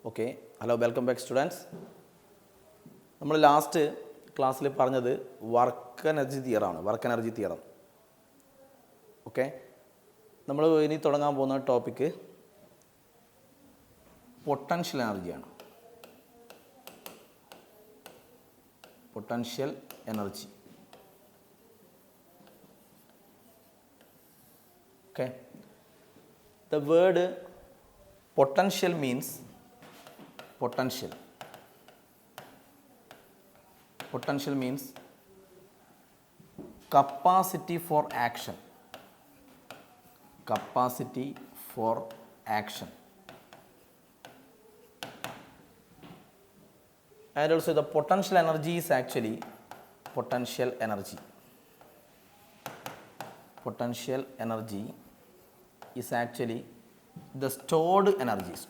Okay, hello, welcome back students. നമ്മൾ last ക്ലാസ്സിൽ പറഞ്ഞത് വർക്ക് എനർജി തിയറം. ഓക്കെ, നമ്മൾ ഇനി തുടങ്ങാൻ പോകുന്ന ടോപ്പിക്ക് പൊട്ടൻഷ്യൽ എനർജിയാണ്. Potential energy. Okay, the word potential means potential means capacity for action. And also the potential energy is actually potential energy is actually the stored energy.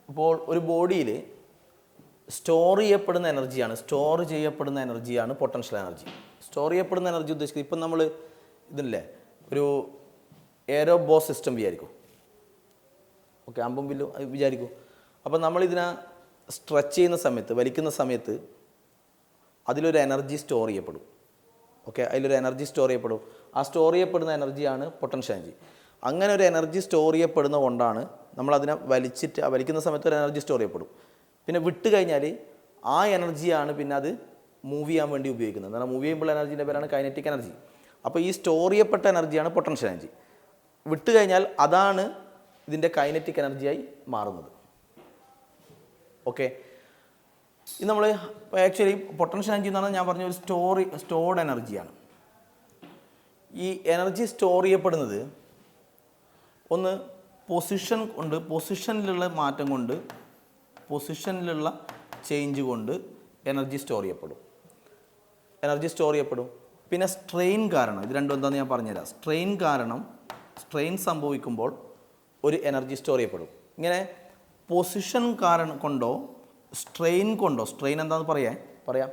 അപ്പോൾ ഒരു ബോഡിയിൽ store ചെയ്യപ്പെടുന്ന എനർജിയാണ് പൊട്ടൻഷ്യൽ എനർജി. സ്റ്റോർ ചെയ്യപ്പെടുന്ന energy ഉദ്ദേശിക്കുന്നത് ഇപ്പം നമ്മൾ ഇതില്ലേ ഒരു എയറോബോസ് സിസ്റ്റം വിചാരിക്കും. ഓക്കെ, അമ്പും വില്ലും വിചാരിക്കും. അപ്പം നമ്മളിതിനെ സ്ട്രെച്ച് ചെയ്യുന്ന സമയത്ത്, വലിക്കുന്ന സമയത്ത് അതിലൊരു എനർജി സ്റ്റോർ ചെയ്യപ്പെടും. ഓക്കെ, ആ സ്റ്റോർ ചെയ്യപ്പെടുന്ന എനർജിയാണ് പൊട്ടൻഷ്യൽ എനർജി. അങ്ങനെ ഒരു എനർജി സ്റ്റോർ ചെയ്യപ്പെടുന്ന കൊണ്ടാണ് നമ്മളതിനെ വലിക്കുന്ന സമയത്ത് ഒരു എനർജി സ്റ്റോർ ചെയ്യപ്പെടും. പിന്നെ വിട്ട് കഴിഞ്ഞാൽ ആ എനർജിയാണ് പിന്നെ അത് മൂവ് ചെയ്യാൻ വേണ്ടി ഉപയോഗിക്കുന്നത്. എന്നാൽ മൂവ് ചെയ്യുമ്പോൾ എനർജീൻ്റെ പേരാണ് കൈനറ്റിക് എനർജി. അപ്പോൾ ഈ സ്റ്റോർ ചെയ്യപ്പെട്ട എനർജിയാണ് പൊട്ടൻഷ്യൽ എനർജി. വിട്ട് കഴിഞ്ഞാൽ അതാണ് ഇതിൻ്റെ കൈനറ്റിക് എനർജിയായി മാറുന്നത്. ഓക്കെ, ഇത് നമ്മൾ ആക്ച്വലി പൊട്ടൻഷ്യൽ എനർജി എന്ന് പറഞ്ഞാൽ ഞാൻ പറഞ്ഞ ഒരു സ്റ്റോർഡ് എനർജിയാണ്. ഈ എനർജി സ്റ്റോർ ചെയ്യപ്പെടുന്നത് ഒന്ന് പൊസിഷനിലുള്ള മാറ്റം കൊണ്ട്, പൊസിഷനിലുള്ള ചേഞ്ച് കൊണ്ട് എനർജി സ്റ്റോർ ചെയ്യപ്പെടും. പിന്നെ സ്ട്രെയിൻ കാരണം, ഇത് രണ്ടും എന്താണെന്ന് ഞാൻ പറഞ്ഞുതരാം. സ്ട്രെയിൻ സംഭവിക്കുമ്പോൾ ഒരു എനർജി സ്റ്റോർ ചെയ്യപ്പെടും. ഇങ്ങനെ പൊസിഷൻ കൊണ്ടോ സ്ട്രെയിൻ എന്താണെന്ന് പറയാം.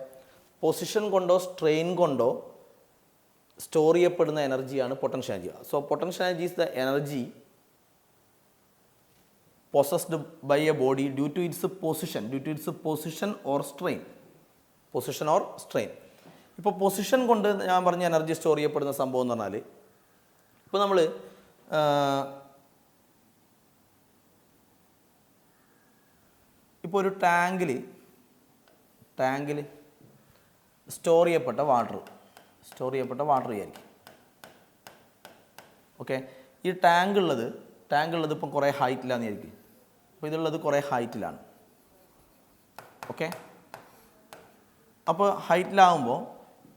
പൊസിഷൻ കൊണ്ടോ സ്ട്രെയിൻ കൊണ്ടോ സ്റ്റോർ ചെയ്യപ്പെടുന്ന എനർജിയാണ് potential energy. So potential energy is the energy possessed by a body due to its position or strain. ഇപ്പോൾ പൊസിഷൻ കൊണ്ട് ഞാൻ പറഞ്ഞ എനർജി സ്റ്റോർ ചെയ്യപ്പെടുന്ന സംഭവം എന്ന് പറഞ്ഞാൽ, ഇപ്പോൾ നമ്മൾ ഇപ്പോൾ ഒരു ടാങ്കിൽ സ്റ്റോർ ചെയ്യപ്പെട്ട വാട്ടർ വിചാരിക്കും. ഓക്കെ, ഈ ടാങ്ക് ഉള്ളത് ഇപ്പം കുറേ ഹൈറ്റിലാണെന്ന് വിചാരിക്കും. അപ്പോൾ ഇതുള്ളത് കുറേ ഹൈറ്റിലാണ്. ഓക്കെ, അപ്പോൾ ഹൈറ്റിലാകുമ്പോൾ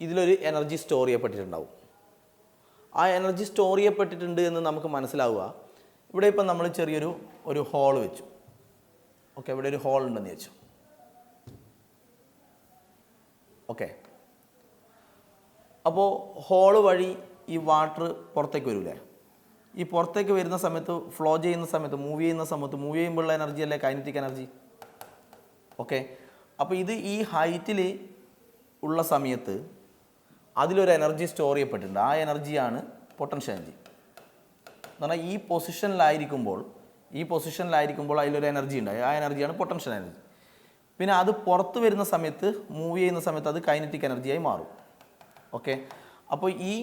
ഇതിലൊരു എനർജി സ്റ്റോർ ചെയ്യപ്പെട്ടിട്ടുണ്ടാവും. ആ എനർജി സ്റ്റോർ ചെയ്യപ്പെട്ടിട്ടുണ്ട് എന്ന് നമുക്ക് മനസ്സിലാവുക, ഇവിടെ ഇപ്പം നമ്മൾ ചെറിയൊരു ഹോൾ വെച്ചു. ഓക്കെ, ഇവിടെ ഒരു ഹോൾ ഉണ്ടെന്ന് വെച്ചു. ഓക്കെ, അപ്പോൾ ഹോള് വഴി ഈ വാട്ടർ പുറത്തേക്ക് വരില്ലേ? ഈ പുറത്തേക്ക് വരുന്ന സമയത്ത്, ഫ്ലോ ചെയ്യുന്ന സമയത്ത്, മൂവ് ചെയ്യുമ്പോഴുള്ള എനർജി അല്ലേ കൈനറ്റിക് എനർജി. ഓക്കെ, അപ്പോൾ ഇത് ഈ ഹൈറ്റിൽ ഉള്ള സമയത്ത് അതിലൊരു എനർജി സ്റ്റോർ ചെയ്യപ്പെട്ടിട്ടുണ്ട്. ആ എനർജിയാണ് പൊട്ടൻഷ്യൽ എനർജി എന്ന് പറഞ്ഞാൽ ഈ പൊസിഷനിലായിരിക്കുമ്പോൾ അതിലൊരു എനർജി ഉണ്ട്. ആ എനർജിയാണ് പൊട്ടൻഷ്യൽ എനർജി. പിന്നെ അത് പുറത്ത് വരുന്ന സമയത്ത്, മൂവ് ചെയ്യുന്ന സമയത്ത് അത് കൈനറ്റിക് എനർജിയായി മാറും. ഓക്കെ, അപ്പോൾ ഈ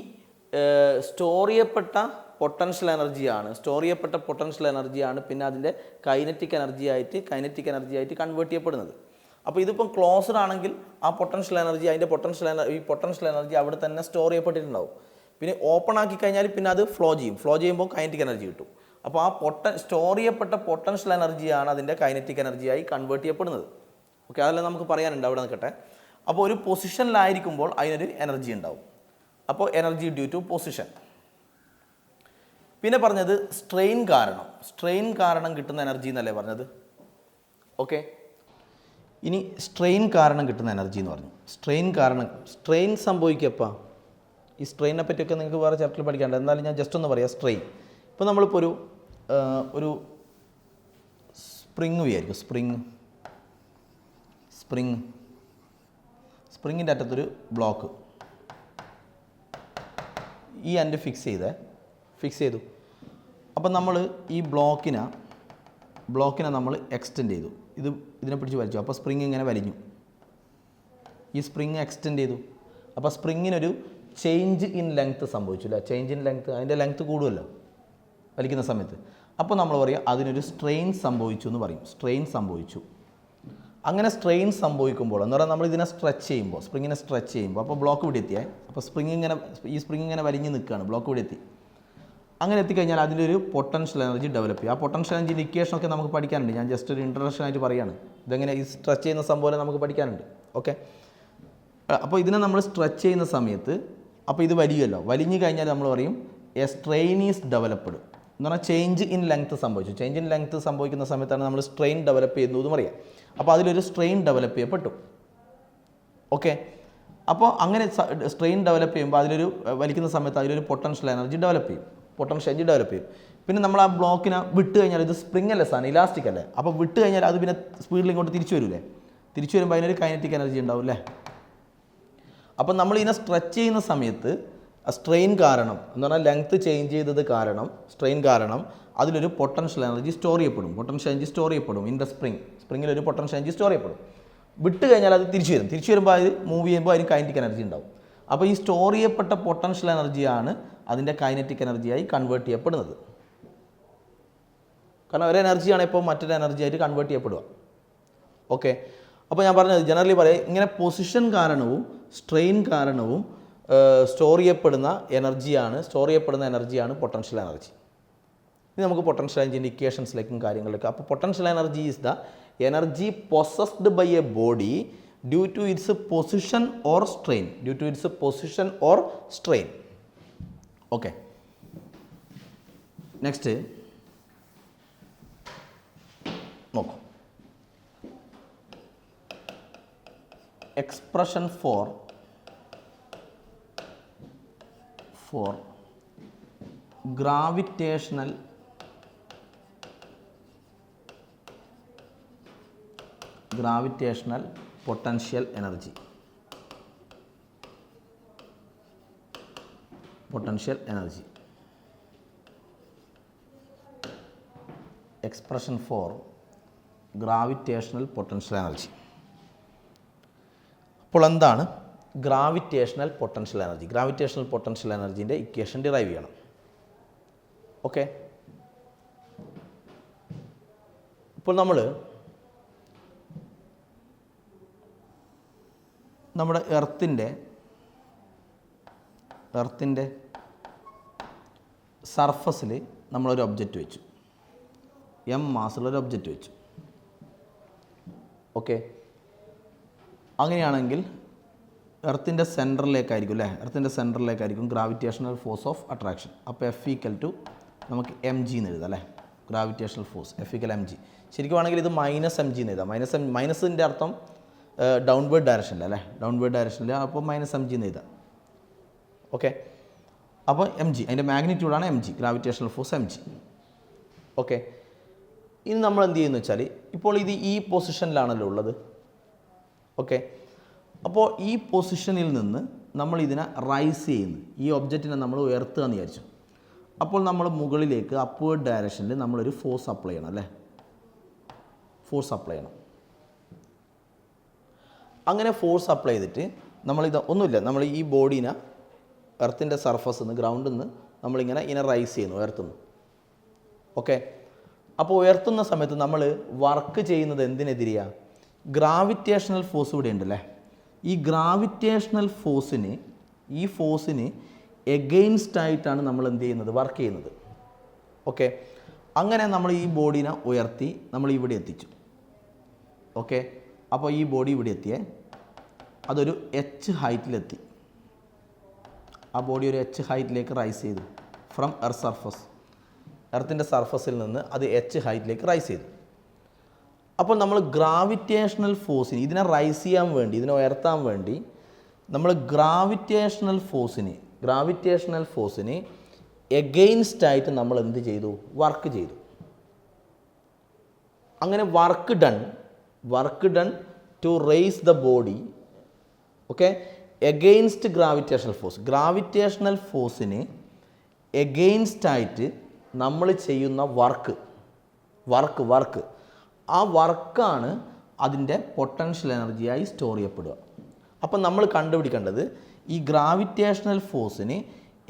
സ്റ്റോർ ചെയ്യപ്പെട്ട പൊട്ടൻഷ്യൽ എനർജിയാണ് പിന്നെ അതിൻ്റെ കൈനറ്റിക് എനർജിയായിട്ട് കൺവേർട്ട് ചെയ്യപ്പെടുന്നത്. അപ്പോൾ ഇതിപ്പം ക്ലോസ്ഡ് ആണെങ്കിൽ ഈ പൊട്ടൻഷ്യൽ എനർജി അവിടെ തന്നെ സ്റ്റോർ ചെയ്യപ്പെട്ടിട്ടുണ്ടാവും. പിന്നെ ഓപ്പൺ ആക്കി കഴിഞ്ഞാൽ പിന്നെ അത് ഫ്ലോ ചെയ്യുമ്പോൾ കൈനറ്റിക് എനർജി കിട്ടും. അപ്പോൾ ആ സ്റ്റോർ ചെയ്യപ്പെട്ട പൊട്ടൻഷ്യൽ എനർജിയാണ് അതിൻ്റെ കൈനറ്റിക് എനർജിയായി കൺവേർട്ട് ചെയ്യപ്പെടുന്നത്. ഓക്കെ, അതെല്ലാം നമുക്ക് പറയാനുണ്ട്, അവിടെ നിൽക്കട്ടെ. അപ്പോൾ ഒരു പൊസിഷനിലായിരിക്കുമ്പോൾ അതിനൊരു എനർജി ഉണ്ടാവും. അപ്പോൾ എനർജി ഡ്യൂ ടു പൊസിഷൻ. പിന്നെ പറഞ്ഞത് സ്ട്രെയിൻ കാരണം കിട്ടുന്ന എനർജി എന്നല്ലേ പറഞ്ഞത്. ഓക്കെ, ഇനി സ്ട്രെയിൻ കാരണം കിട്ടുന്ന എനർജി എന്ന് പറഞ്ഞു. സ്ട്രെയിൻ സംഭവിക്കപ്പോൾ ഈ സ്ട്രെയിനെ പറ്റിയൊക്കെ നിങ്ങൾക്ക് വേറെ ചാപ്റ്ററിൽ പഠിക്കാണ്ട്, എന്നാലും ഞാൻ ജസ്റ്റ് ഒന്ന് പറയാം. സ്ട്രെയിൻ, ഇപ്പോൾ നമ്മളിപ്പോൾ ഒരു സ്പ്രിങ് വിചാരിക്കും. സ്പ്രിങ്ങിൻ്റെ അറ്റത്തൊരു ബ്ലോക്ക്, ഈ എൻഡ് ഫിക്സ് ചെയ്തു. അപ്പം നമ്മൾ ഈ ബ്ലോക്കിനെ നമ്മൾ എക്സ്റ്റെൻഡ് ചെയ്തു. ഇതിനെ പിടിച്ച് വലിച്ചു. അപ്പോൾ സ്പ്രിങ് ഇങ്ങനെ വലിഞ്ഞു. ഈ സ്പ്രിങ് എക്സ്റ്റെൻഡ് ചെയ്തു. അപ്പോൾ സ്പ്രിങ്ങിനൊരു ചേഞ്ച് ഇൻ ലെങ്ത്ത് സംഭവിച്ചു അല്ലേ? ചേഞ്ച് ഇൻ ലെങ്ത്ത്, അതിൻ്റെ ലെങ്ത്ത് കൂടുമല്ലോ വലിക്കുന്ന സമയത്ത്. അപ്പോൾ നമ്മൾ പറയുക അതിനൊരു സ്ട്രെയിൻ സംഭവിച്ചു എന്ന് പറയും. സ്ട്രെയിൻ സംഭവിച്ചു. അങ്ങനെ സ്ട്രെയിൻ സംഭവിക്കുമ്പോൾ എന്ന് പറഞ്ഞാൽ നമ്മൾ ഇതിനെ സ്ട്രെച്ച് ചെയ്യുമ്പോൾ, സ്പ്രിങ്ങിനെ സ്ട്രെച്ച് ചെയ്യുമ്പോൾ, അപ്പോൾ ബ്ലോക്ക് ഇവിടെ എത്തിയാൽ, അപ്പോൾ ഈ സ്പ്രിങ് ഇങ്ങനെ വലിഞ്ഞ് നിൽക്കുകയാണ്, ബ്ലോക്ക് ഇവിടെ എത്തി. അങ്ങനെ എത്തിക്കഴിഞ്ഞാൽ അതിലൊരു പൊട്ടൻഷ്യൽ എനർജി ഡെവലപ്പ് ചെയ്യും. ആ പൊട്ടൻഷ്യൽ എനർജിൻ്റെ ഇക്വേഷനൊക്കെ നമുക്ക് പഠിക്കാനുണ്ട്. ഞാൻ ജസ്റ്റ് ഒരു ഇൻട്രൊഡക്ഷൻ ആയിട്ട് പറയുകയാണ്. ഇതെങ്ങനെ ഈ സ്ട്രെച്ച് ചെയ്യുന്ന സംഭവം നമുക്ക് പഠിക്കാനുണ്ട്. ഓക്കെ, അപ്പോൾ ഇതിനെ നമ്മൾ സ്ട്രെച്ച് ചെയ്യുന്ന സമയത്ത് അപ്പോൾ ഇത് വലിയല്ലോ, വലിഞ്ഞു കഴിഞ്ഞാൽ നമ്മൾ പറയും എ സ്ട്രെയിൻ ഈസ് ഡെവലപ്ഡ് എന്ന് പറഞ്ഞാൽ ചേഞ്ച് ഇൻ ലെങ്ത്ത് സംഭവിച്ചു. ചേഞ്ച് ഇൻ ലെങ്ത്ത് സംഭവിക്കുന്ന സമയത്താണ് നമ്മൾ സ്ട്രെയിൻ ഡെവലപ്പ് ചെയ്യുന്നു എന്ന് പറയാം. അപ്പോൾ അതിലൊരു സ്ട്രെയിൻ ഡെവലപ്പ് ചെയ്യപ്പെട്ടു. ഓക്കെ, അപ്പോൾ അങ്ങനെ സ്ട്രെയിൻ ഡെവലപ്പ് ചെയ്യുമ്പോൾ അതിലൊരു വലിക്കുന്ന സമയത്ത് അതിലൊരു പൊട്ടൻഷ്യൽ എനർജി ഡെവലപ്പ് ചെയ്യും. പിന്നെ നമ്മൾ ആ ബ്ലോക്കിനെ വിട്ട് കഴിഞ്ഞാൽ, ഇത് സ്പ്രിങ് അല്ലേ സാധനം, ഇലാസ്റ്റിക് അല്ലേ, അപ്പോൾ വിട്ട് കഴിഞ്ഞാൽ അത് പിന്നെ സ്പീഡിൽ ഇങ്ങോട്ട് തിരിച്ചു വരില്ലേ? തിരിച്ചു വരുമ്പോൾ അതിനൊരു കൈനറ്റിക് എനർജി ഉണ്ടാവും അല്ലേ? അപ്പം നമ്മൾ ഇതിനെ സ്ട്രെച്ച് ചെയ്യുന്ന സമയത്ത് സ്ട്രെയിൻ കാരണം എന്ന് പറഞ്ഞാൽ ലെങ്ത്ത് ചേഞ്ച് ചെയ്തത് കാരണം, സ്ട്രെയിൻ കാരണം അതിലൊരു പൊട്ടൻഷ്യൽ എനർജി സ്റ്റോർ ചെയ്യപ്പെടും ഇൻ ദ സ്പ്രിങ്ങിലൊരു പൊട്ടൻഷ്യൽ എനർജി സ്റ്റോർ ചെയ്യപ്പെടും. വിട്ട് കഴിഞ്ഞാൽ അത് തിരിച്ചു വരുമ്പോൾ അത് മൂവ് ചെയ്യുമ്പോൾ അതിന് കൈനറ്റിക് എനർജി ഉണ്ടാവും. അപ്പോൾ ഈ സ്റ്റോർ ചെയ്യപ്പെട്ട പൊട്ടൻഷ്യൽ എനർജിയാണ് അതിൻ്റെ കൈനറ്റിക് എനർജിയായി കൺവേർട്ട് ചെയ്യപ്പെടുന്നത്. കാരണം ഒരു എനർജിയാണ് ഇപ്പോൾ മറ്റൊരു എനർജിയായിട്ട് കൺവേർട്ട് ചെയ്യപ്പെടുക. ഓക്കെ, അപ്പോൾ ഞാൻ പറഞ്ഞത് ജനറലി പറയാം, ഇങ്ങനെ പൊസിഷൻ കാരണവും സ്ട്രെയിൻ കാരണവും സ്റ്റോർ ചെയ്യപ്പെടുന്ന എനർജിയാണ് പൊട്ടൻഷ്യൽ എനർജി. ഇനി നമുക്ക് പൊട്ടൻഷ്യൽ എനർജിൻ്റെ ഇക്വേഷൻസിലേക്കും കാര്യങ്ങളിലേക്കും. അപ്പോൾ potential energy is the energy possessed by a body due to its position or strain. Okay, next നോക്കൂ. Expression for gravitational potential energy. Expression for gravitational potential energy. അപ്പോൾ എന്താണ് ഗ്രാവിറ്റേഷണൽ പൊട്ടൻഷ്യൽ എനർജീൻ്റെ equation derive ചെയ്യണം. Okay, ഇപ്പോൾ നമ്മുടെ എർത്തിൻ്റെ സർഫസിൽ നമ്മളൊരു ഒബ്ജക്റ്റ് വെച്ചു, m മാസുള്ളൊരു ഒബ്ജക്റ്റ് വെച്ചു. ഓക്കെ, അങ്ങനെയാണെങ്കിൽ എർത്തിൻ്റെ സെൻറ്ററിലേക്കായിരിക്കും ഗ്രാവിറ്റേഷണൽ ഫോഴ്സ് ഓഫ് അട്രാക്ഷൻ. അപ്പോൾ F = നമുക്ക് mg എന്ന് എഴുതാം അല്ലേ? Gravitational force F = mg. ശരിക്കും ആണെങ്കിൽ ഇത് -mg എന്ന് എഴുതാം. മൈനസിൻ്റെ അർത്ഥം ഡൗൺവേർഡ് ഡയറക്ഷനിൽ അല്ലേ? അപ്പോൾ -mg എന്ന് എഴുതാം. ഓക്കെ, അപ്പോൾ mg അതിൻ്റെ മാഗ്നിറ്റ്യൂഡാണ് mg, gravitational force mg. Okay, ഇനി നമ്മൾ എന്ത് ചെയ്യുന്നു വെച്ചാൽ, ഇപ്പോൾ ഇത് ഈ പൊസിഷനിലാണല്ലോ ഉള്ളത്. ഓക്കെ, അപ്പോൾ ഈ പൊസിഷനിൽ നിന്ന് നമ്മൾ ഇതിനെ റൈസ് ചെയ്യുന്നു, ഈ ഒബ്ജക്റ്റിനെ നമ്മൾ ഉയർത്തുക എന്ന് വിചാരിച്ചു. അപ്പോൾ നമ്മൾ മുകളിലേക്ക് അപ്വേർഡ് ഡയറക്ഷനിൽ നമ്മളൊരു ഫോഴ്സ് അപ്ലൈ ചെയ്യണം അല്ലേ? അങ്ങനെ ഫോഴ്സ് അപ്ലൈ ചെയ്തിട്ട് നമ്മളിത് ഒന്നുമില്ല, നമ്മൾ ഈ ബോഡീനെ എർത്തിൻ്റെ സർഫസിൽ നിന്ന്, ഗ്രൗണ്ടിൽ നിന്ന് നമ്മളിങ്ങനെ റൈസ് ചെയ്യുന്നു, ഉയർത്തുന്നു. ഓക്കെ, അപ്പോൾ ഉയർത്തുന്ന സമയത്ത് നമ്മൾ വർക്ക് ചെയ്യുന്നത് എന്തിനെതിരെയാണ്? ഗ്രാവിറ്റേഷണൽ ഫോഴ്സ് ഇവിടെ ഉണ്ടല്ലേ? ഈ ഗ്രാവിറ്റേഷണൽ ഫോഴ്സിന് എഗെയിൻസ്റ്റ് ആയിട്ടാണ് നമ്മൾ എന്ത് ചെയ്യുന്നത്? വർക്ക് ചെയ്യുന്നത്. ഓക്കെ, അങ്ങനെ നമ്മൾ ഈ ബോഡീനെ ഉയർത്തി നമ്മൾ ഇവിടെ എത്തിച്ചു. ഓക്കെ, അപ്പോൾ ഈ ബോഡി ഇവിടെ എത്തിയേ, അതൊരു h ഹൈറ്റിലെത്തി. ആ ബോഡി ഒരു h ഹൈറ്റിലേക്ക് റൈസ് ചെയ്തു ഫ്രം എർത്തിൻ്റെ സർഫസിൽ നിന്ന് അത് h ഹൈറ്റിലേക്ക് റൈസ് ചെയ്തു. അപ്പോൾ നമ്മൾ ഗ്രാവിറ്റേഷണൽ ഫോഴ്സിന്, ഇതിനെ റൈസ് ചെയ്യാൻ വേണ്ടി, ഇതിനെ ഉയർത്താൻ വേണ്ടി നമ്മൾ ഗ്രാവിറ്റേഷണൽ ഫോഴ്സിന് എഗെയിൻസ്റ്റ് ആയിട്ട് നമ്മൾ എന്ത് ചെയ്തു? വർക്ക് ചെയ്തു. അങ്ങനെ work done to raise the body. Okay, against gravitational ഫോഴ്സിന് എഗെയിൻസ്റ്റ് ആയിട്ട് നമ്മൾ ചെയ്യുന്ന വർക്ക് ആ വർക്കാണ് അതിൻ്റെ പൊട്ടൻഷ്യൽ എനർജിയായി സ്റ്റോർ ചെയ്യപ്പെടുക. അപ്പം നമ്മൾ കണ്ടുപിടിക്കേണ്ടത് ഈ ഗ്രാവിറ്റേഷണൽ ഫോഴ്സിന്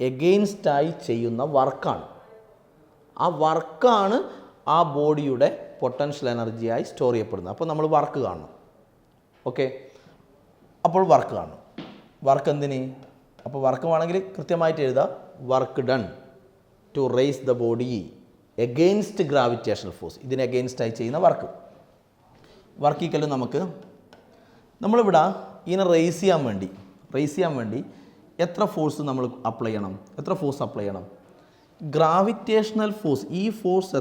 എഗെയിൻസ്റ്റായി ചെയ്യുന്ന വർക്കാണ്. ആ വർക്കാണ് ആ ബോഡിയുടെ പൊട്ടൻഷ്യൽ എനർജിയായി സ്റ്റോർ ചെയ്യപ്പെടുന്നത്. അപ്പോൾ നമ്മൾ വർക്ക് കാണണം. ഓക്കെ, അപ്പോൾ വർക്ക് കാണണം. വർക്ക് എന്തിന്? അപ്പോൾ വർക്ക് വേണമെങ്കിൽ കൃത്യമായിട്ട് എഴുതാം. Work done to raise the body against gravitational force. ഇതിന് എഗെയിൻസ്റ്റായി ചെയ്യുന്ന വർക്ക് ഈക്വൽ നമ്മളിവിടെ ഇതിനെ റേസ് ചെയ്യാൻ വേണ്ടി എത്ര ഫോഴ്സ് നമ്മൾ അപ്ലൈ ചെയ്യണം? ഗ്രാവിറ്റേഷണൽ ഫോഴ്സ്, ഈ ഫോഴ്സ്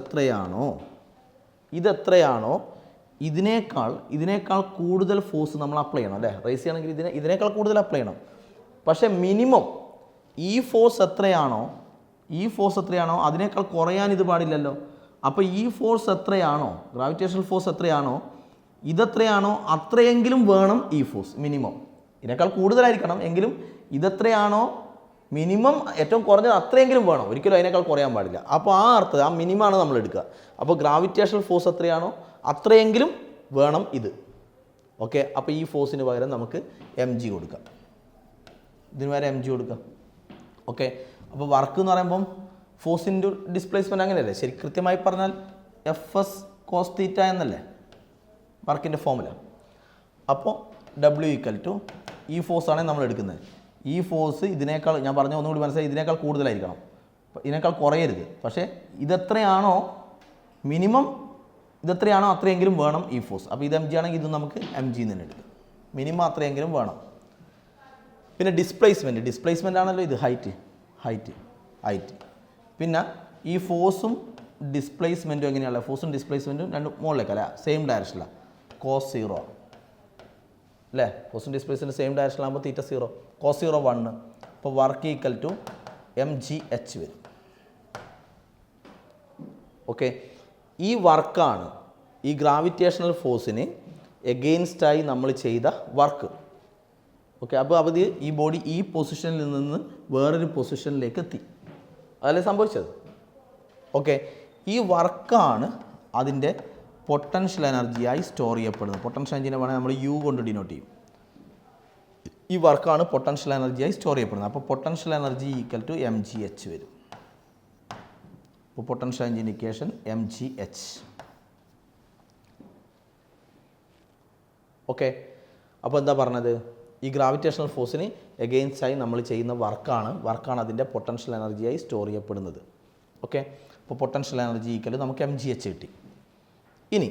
ഇതെത്രയാണോ ഇതിനേക്കാൾ കൂടുതൽ ഫോഴ്സ് നമ്മൾ അപ്ലൈ ചെയ്യണം അല്ലേ? റേസ് ചെയ്യണമെങ്കിൽ ഇതിനേക്കാൾ കൂടുതൽ അപ്ലൈ ചെയ്യണം. പക്ഷേ മിനിമം ഈ ഫോഴ്സ് എത്രയാണോ അതിനേക്കാൾ കുറയാൻ ഇത് പാടില്ലല്ലോ. അപ്പോൾ ഈ ഫോഴ്സ് എത്രയാണോ, ഗ്രാവിറ്റേഷണൽ ഫോഴ്സ് എത്രയാണോ, ഇതെത്രയാണോ അത്രയെങ്കിലും വേണം ഈ ഫോഴ്സ്. മിനിമം ഇതിനേക്കാൾ കൂടുതലായിരിക്കണം, എങ്കിലും ഇതെത്രയാണോ മിനിമം ഏറ്റവും കുറഞ്ഞത് അത്രയെങ്കിലും വേണം, ഒരിക്കലും അതിനേക്കാൾ കുറയാൻ പാടില്ല. അപ്പോൾ ആ അർത്ഥം, ആ മിനിമമാണ് നമ്മൾ എടുക്കുക. അപ്പോൾ ഗ്രാവിറ്റേഷണൽ ഫോഴ്സ് എത്രയാണോ അത്രയെങ്കിലും വേണം ഇത്. ഓക്കെ, അപ്പോൾ ഈ ഫോഴ്സിന് പകരം നമുക്ക് mg കൊടുക്കാം. ഇതിന് പകരം mg കൊടുക്കാം. ഓക്കെ, അപ്പോൾ വർക്ക് എന്ന് പറയുമ്പം ഫോഴ്സ് ഇൻറ്റു ഡിസ്പ്ലേസ്മെൻറ്റ് അങ്ങനെയല്ലേ? ശരി, കൃത്യമായി പറഞ്ഞാൽ Fs cos θ എന്നല്ലേ വർക്കിൻ്റെ ഫോമുല. അപ്പോൾ W ഈക്വൽ ടു ഈ ഫോഴ്സാണ് നമ്മൾ എടുക്കുന്നത്. ഈ ഫോഴ്സ് ഇതിനേക്കാൾ, ഞാൻ പറഞ്ഞ ഒന്നുകൂടി മനസ്സിലായി, ഇതിനേക്കാൾ കൂടുതലായിരിക്കണം, ഇതിനേക്കാൾ കുറയരുത്. പക്ഷേ ഇതെത്രയാണോ മിനിമം, ഇതെത്രയാണോ അത്രയെങ്കിലും വേണം ഈ ഫോഴ്സ്. അപ്പോൾ ഇത് mg ആണെങ്കിൽ ഇത് നമുക്ക് mg തന്നെ എടുക്കും. മിനിമം അത്രയെങ്കിലും വേണം. പിന്നെ ഡിസ്പ്ലേസ്മെൻ്റ് ആണല്ലോ ഇത്, ഹൈറ്റ്. പിന്നെ ഈ ഫോഴ്സും ഡിസ്പ്ലേസ്മെൻറ്റും എങ്ങനെയുള്ള, ഫോഴ്സും ഡിസ്പ്ലേസ്മെൻറ്റും രണ്ടും മുകളിലേക്കല്ല, സെയിം ഡയറക്ഷനിലാണ്. cos 0 അല്ലേ? ഫോഴ്സും ഡിസ്പ്ലേസ്മെൻറ്റ് സെയിം ഡയറക്ഷനിലാകുമ്പോൾ θ 0, cos 0 1. അപ്പോൾ വർക്ക് ഈക്വൽ ടു mgh വരും. ഓക്കെ, ഈ വർക്കാണ് ഈ ഗ്രാവിറ്റേഷണൽ ഫോഴ്സിന് എഗെയിൻസ്റ്റായി നമ്മൾ ചെയ്ത വർക്ക്. ഓക്കെ, അപ്പോൾ ഈ ബോഡി ഈ പൊസിഷനിൽ നിന്ന് വേറൊരു പൊസിഷനിലേക്ക് എത്തി, അതല്ലേ സംഭവിച്ചത്? ഓക്കെ, ഈ വർക്കാണ് അതിൻ്റെ പൊട്ടൻഷ്യൽ എനർജിയായി സ്റ്റോർ ചെയ്യപ്പെടുന്നത്. പൊട്ടൻഷ്യൽ എനർജിനെ വേണമെങ്കിൽ നമ്മൾ U കൊണ്ട് ഡിനോട്ട് ചെയ്യും. ഈ വർക്കാണ് പൊട്ടൻഷ്യൽ എനർജിയായി സ്റ്റോർ ചെയ്യപ്പെടുന്നത്. അപ്പോൾ potential energy equal to mgh വരും. അപ്പോൾ potential energy equation mgh. Okay, അപ്പോൾ എന്താ പറഞ്ഞത്? ഈ ഗ്രാവിറ്റേഷണൽ ഫോഴ്സിന് എഗെയിൻസ്റ്റായി നമ്മൾ ചെയ്യുന്ന വർക്കാണ് അതിൻ്റെ പൊട്ടൻഷ്യൽ എനർജിയായി സ്റ്റോർ ചെയ്യപ്പെടുന്നത്. ഓക്കെ, അപ്പോൾ പൊട്ടൻഷ്യൽ എനർജി ഈക്വൽ നമുക്ക് mgh കിട്ടി. ഇനി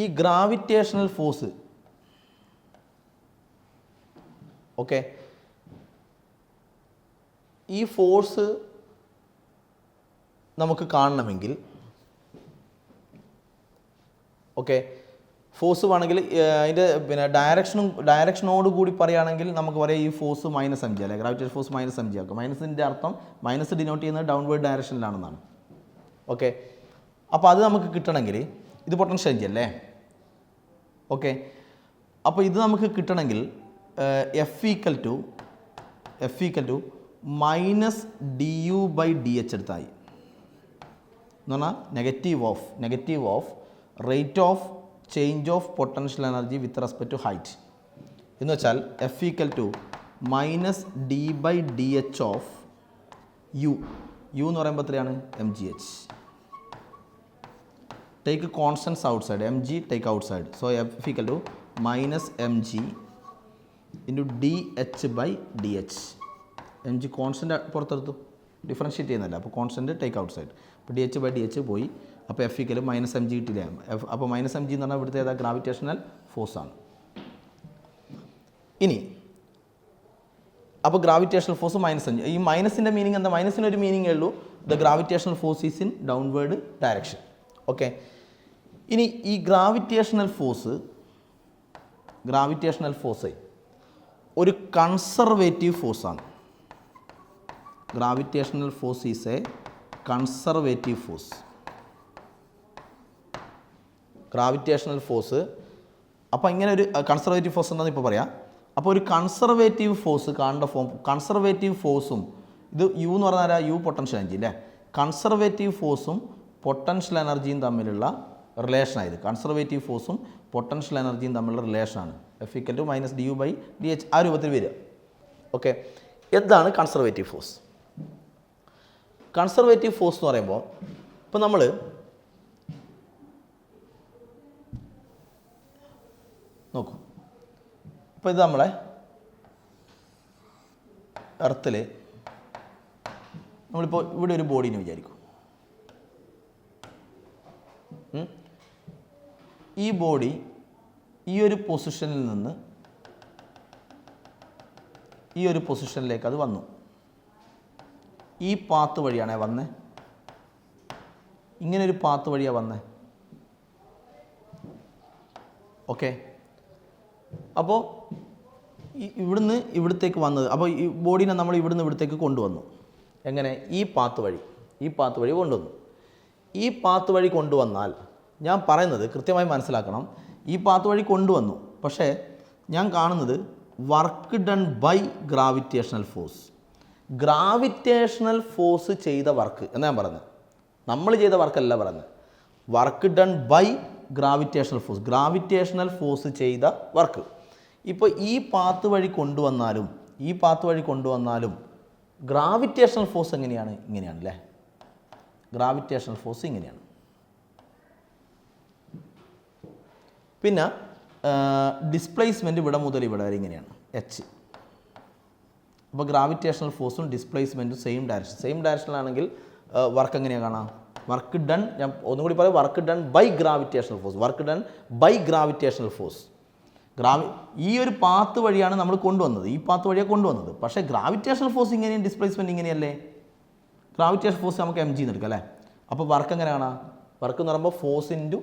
ഈ ഗ്രാവിറ്റേഷണൽ ഫോഴ്സ്, ഓക്കെ, ഈ ഫോഴ്സ് നമുക്ക് കാണണമെങ്കിൽ, ഓക്കെ, ഫോഴ്സ് വേണമെങ്കിൽ അതിൻ്റെ പിന്നെ ഡയറക്ഷനോട് കൂടി പറയുകയാണെങ്കിൽ നമുക്ക് പറയാം ഈ ഫോഴ്സ് -mg അല്ലേ? ഗ്രാവിറ്റേഷൻ ഫോഴ്സ് -mg ആക്കും. മൈനസിൻ്റെ അർത്ഥം, മൈനസ് ഡിനോട്ട് ചെയ്യുന്നത് ഡൗൺവേർഡ് ഡയറക്ഷനിലാണെന്നാണ്. ഓക്കെ, അപ്പോൾ അത് നമുക്ക് കിട്ടണമെങ്കിൽ, ഇത് പൊട്ടൻഷ്യൽ എനർജി അല്ലേ? ഓക്കെ, അപ്പോൾ ഇത് നമുക്ക് കിട്ടണമെങ്കിൽ F ഈക്വൽ ടു -du/dh എടുത്തായി എന്ന് പറഞ്ഞാൽ negative of rate of change of potential energy with respect to height എന്ന് വെച്ചാൽ F equal to -d/dh of u എന്ന് പറയുമ്പോൾ എത്രയാണ്? mgh. Take constants outside, mg take outside. So F equal to -mg into dh/dh. mg constant പുറത്തെടുത്തു, differentiate ചെയ്യുന്നില്ല, അപ്പോൾ constant take outside. അപ്പോൾ dh/dh പോയി. അപ്പോൾ F ഈക്വൽ -mg കിട്ടില്ല. അപ്പോൾ -mg എന്ന് പറഞ്ഞാൽ ഇവിടുത്തെ ഏതാ? ഗ്രാവിറ്റേഷണൽ ഫോഴ്സാണ്. ഇനി അപ്പോൾ ഗ്രാവിറ്റേഷണൽ ഫോഴ്സ് -mg. ഈ മൈനസിൻ്റെ മീനിങ് എന്താ? മൈനസിന് ഒരു മീനിങ്ങേ ഉള്ളൂ, the gravitational force is in downward direction. Okay, ഇനി ഈ ഗ്രാവിറ്റേഷണൽ ഫോഴ്സ് ഒരു കൺസർവേറ്റീവ് ഫോഴ്സാണ്. Gravitational force is a conservative force. Gravitational force, അപ്പോൾ ഇങ്ങനെ ഒരു കൺസർവേറ്റീവ് ഫോഴ്സ് എന്താണെന്ന് ഇപ്പോൾ പറയാം. അപ്പോൾ ഒരു കൺസർവേറ്റീവ് ഫോഴ്സ് കാണേണ്ട ഫോം, കൺസർവേറ്റീവ് ഫോഴ്സും ഇത് U എന്ന് പറഞ്ഞാൽ U പൊട്ടൻഷ്യൽ എനർജി അല്ലേ? കൺസർവേറ്റീവ് ഫോഴ്സും പൊട്ടൻഷ്യൽ എനർജിയും തമ്മിലുള്ള റിലേഷനായത്. കൺസർവേറ്റീവ് ഫോഴ്സും പൊട്ടൻഷ്യൽ എനർജിയും തമ്മിലുള്ള റിലേഷനാണ് F=-du/dh ആ രൂപത്തിൽ വരിക. ഓക്കെ, എന്താണ് കൺസർവേറ്റീവ് ഫോഴ്സ്? കൺസർവേറ്റീവ് ഫോഴ്സ് എന്ന് പറയുമ്പോൾ ഇപ്പോൾ നമ്മൾ നോക്കൂ, ഇപ്പോൾ ഇത് നമ്മളെ എർത്തിൽ നമ്മളിപ്പോൾ ഇവിടെ ഒരു ബോഡീനെ വിചാരിക്കും. ഈ ബോഡി ഈ ഒരു പൊസിഷനിൽ നിന്ന് ഈ ഒരു പൊസിഷനിലേക്ക് അത് വന്നു. ഈ പാത്ത് വഴിയാണേ വന്നേ, ഇങ്ങനൊരു പാത്ത് വഴിയാണ് വന്നേ. ഓക്കെ, അപ്പോൾ ഇവിടുന്ന് ഇവിടത്തേക്ക് വന്നത്, അപ്പോൾ ഈ ബോഡീനെ നമ്മൾ ഇവിടുന്ന് ഇവിടത്തേക്ക് കൊണ്ടുവന്നു. എങ്ങനെ? ഈ പാത്ത് വഴി കൊണ്ടുവന്നു. ഈ പാത്ത് വഴി കൊണ്ടുവന്നാൽ ഞാൻ പറയുന്നത് കൃത്യമായി മനസ്സിലാക്കണം. ഈ പാത്ത് വഴി കൊണ്ടുവന്നു, പക്ഷേ ഞാൻ കാണുന്നത് work done by gravitational force. Gravitational force ചെയ്ത വർക്ക് എന്ന് ഞാൻ പറഞ്ഞത്, നമ്മൾ ചെയ്ത വർക്കല്ല പറഞ്ഞത്. Work done by gravitational force, gravitational force ചെയ്ത വർക്ക്. ഇപ്പോൾ ഈ പാത്ത് വഴി കൊണ്ടുവന്നാലും ഗ്രാവിറ്റേഷണൽ ഫോഴ്സ് എങ്ങനെയാണ്? ഇങ്ങനെയാണ് അല്ലേ? ഗ്രാവിറ്റേഷണൽ ഫോഴ്സ് ഇങ്ങനെയാണ്. പിന്നെ ഡിസ്പ്ലേസ്മെൻറ്റ് ഇവിടെ മുതൽ ഇവിടെ വരെ ഇങ്ങനെയാണ്, എച്ച്. അപ്പോൾ ഗ്രാവിറ്റേഷണൽ ഫോഴ്സും ഡിസ്പ്ലേസ്മെൻറ്റും സെയിം ഡയറക്ഷനിലാണെങ്കിൽ വർക്ക് എങ്ങനെയാണ് കാണാം? വർക്ക് ഡൺ, ഞാൻ ഒന്നും കൂടി പറയാം, work done by gravitational force. ഈ ഒരു പാത്ത് വഴിയാണ് നമ്മൾ കൊണ്ടുവന്നത്, ഈ പാത്ത് വഴിയാണ് കൊണ്ടുവന്നത്. പക്ഷേ ഗ്രാവിറ്റേഷണൽ ഫോഴ്സ് ഇങ്ങനെയും ഡിസ്പ്ലേസ്മെൻറ്റ് ഇങ്ങനെയല്ലേ? ഗ്രാവിറ്റേഷണൽ ഫോഴ്സ് നമുക്ക് mg എന്ന് എടുക്കാം അല്ലേ? അപ്പോൾ വർക്ക് എങ്ങനെ കാണാം? വർക്ക് എന്ന് പറയുമ്പോൾ ഫോഴ്സ് ഇൻറ്റു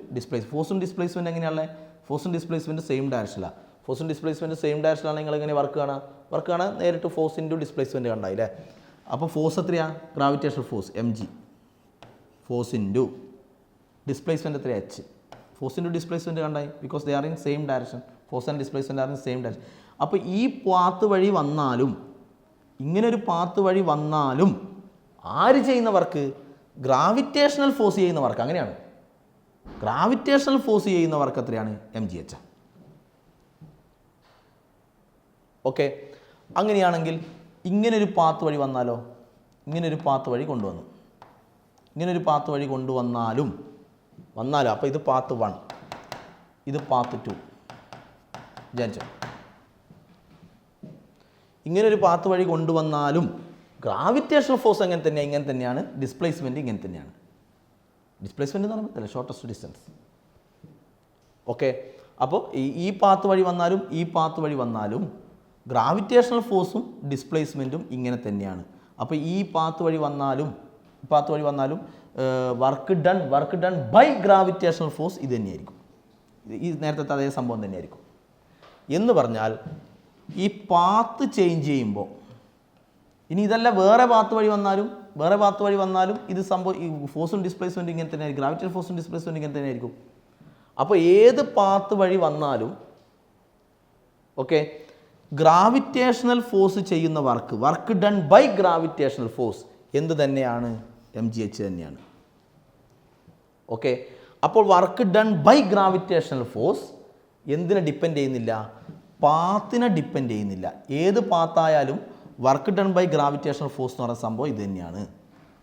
ഫോഴ്സും ഡിസ്പ്ലേസ്മെൻറ്റ് എങ്ങനെയാണല്ലേ? ഫോഴ്സും ഡിസ്പ്ലേസ്മെൻറ്റ് സെയിം ഡയറക്ഷനിലാണ്. ഫോഴ്സും ഡിസ്പ്ലേസ്മെൻറ്റ് സെയിം ഡയറക്ഷനിലാണ്. നിങ്ങൾ എങ്ങനെ വർക്ക് കാണാൻ നേരിട്ട് ഫോഴ്സ് ഇൻറ്റു ഡിസ്പ്ലേസ്മെൻറ്റ് കണ്ടായില്ലേ? അപ്പോൾ ഫോഴ്സ് എത്രയാണ്? Gravitational force mg, force into displacement എത്രയാണ്? h. ഫോഴ്സ് ഇൻറ്റു ഡിസ്പ്ലേസ്മെൻറ്റ് കണ്ടായി, because they are in same direction. Force and displacement are in same direction. അപ്പോൾ ഈ പാത്ത് വഴി വന്നാലും, ഇങ്ങനൊരു പാത്ത് വഴി വന്നാലും ആര് ചെയ്യുന്ന വർക്ക്? ഗ്രാവിറ്റേഷണൽ ഫോഴ്സ് ചെയ്യുന്ന വർക്ക്. അങ്ങനെയാണ്, ഗ്രാവിറ്റേഷണൽ ഫോഴ്സ് ചെയ്യുന്ന വർക്ക് എത്രയാണ്? mgh. ഓക്കെ, അങ്ങനെയാണെങ്കിൽ ഇങ്ങനൊരു പാത്ത് വഴി വന്നാലോ? ഇങ്ങനൊരു പാത്ത് വഴി കൊണ്ടുവന്നാലും അപ്പോൾ ഇത് പാത്ത് 1, ഇത് പാത്ത് 2 വിചാരിച്ചോ. ഇങ്ങനൊരു പാത്ത് വഴി കൊണ്ടുവന്നാലും ഗ്രാവിറ്റേഷണൽ ഫോഴ്സ് ഇങ്ങനെ തന്നെയാണ്. ഡിസ്പ്ലേസ്മെൻറ്റ് ഇങ്ങനെ തന്നെയാണ്. ഡിസ്പ്ലേസ്മെൻറ്റ് എന്ന് പറയുമ്പോൾ ഷോർട്ടസ്റ്റ് ഡിസ്റ്റൻസ്. ഓക്കെ, അപ്പോൾ ഈ പാത്ത് വഴി വന്നാലും ഗ്രാവിറ്റേഷണൽ ഫോഴ്സും ഡിസ്പ്ലേസ്മെൻറ്റും ഇങ്ങനെ തന്നെയാണ്. അപ്പോൾ ഈ പാത്ത് വഴി വന്നാലും work done by gravitational force ഇത് തന്നെയായിരിക്കും. ഈ നേരത്തെ അതേ സംഭവം തന്നെയായിരിക്കും. എന്ന് പറഞ്ഞാൽ ഈ പാത്ത് ചേഞ്ച് ചെയ്യുമ്പോൾ, ഇനി ഇതല്ല വേറെ പാത്ത് വഴി വന്നാലും ഇത് സംഭവം, ഈ ഫോഴ്സും ഡിസ്പ്ലേസ്മെൻറ്റും ഇങ്ങനെ തന്നെ ആയിരിക്കും. ഗ്രാവിറ്റേഷണൽ ഫോഴ്സും ഡിസ്പ്ലേസ്മെൻറ്റും ഇങ്ങനെ തന്നെ ആയിരിക്കും. അപ്പോൾ ഏത് പാത്ത് വഴി വന്നാലും ഓക്കെ, ഗ്രാവിറ്റേഷണൽ ഫോഴ്സ് ചെയ്യുന്ന work done by gravitational force എന്ത് തന്നെയാണ്? mgh തന്നെയാണ്. ഓക്കെ, അപ്പോൾ work done by gravitational force എന്തിനെ ഡിപ്പെൻഡ് ചെയ്യുന്നില്ല? പാത്തിനെ ഡിപ്പെൻഡ് ചെയ്യുന്നില്ല. ഏത് പാത്തായാലും work done by gravitational force എന്ന് പറയുന്ന സംഭവം ഇത് തന്നെയാണ്.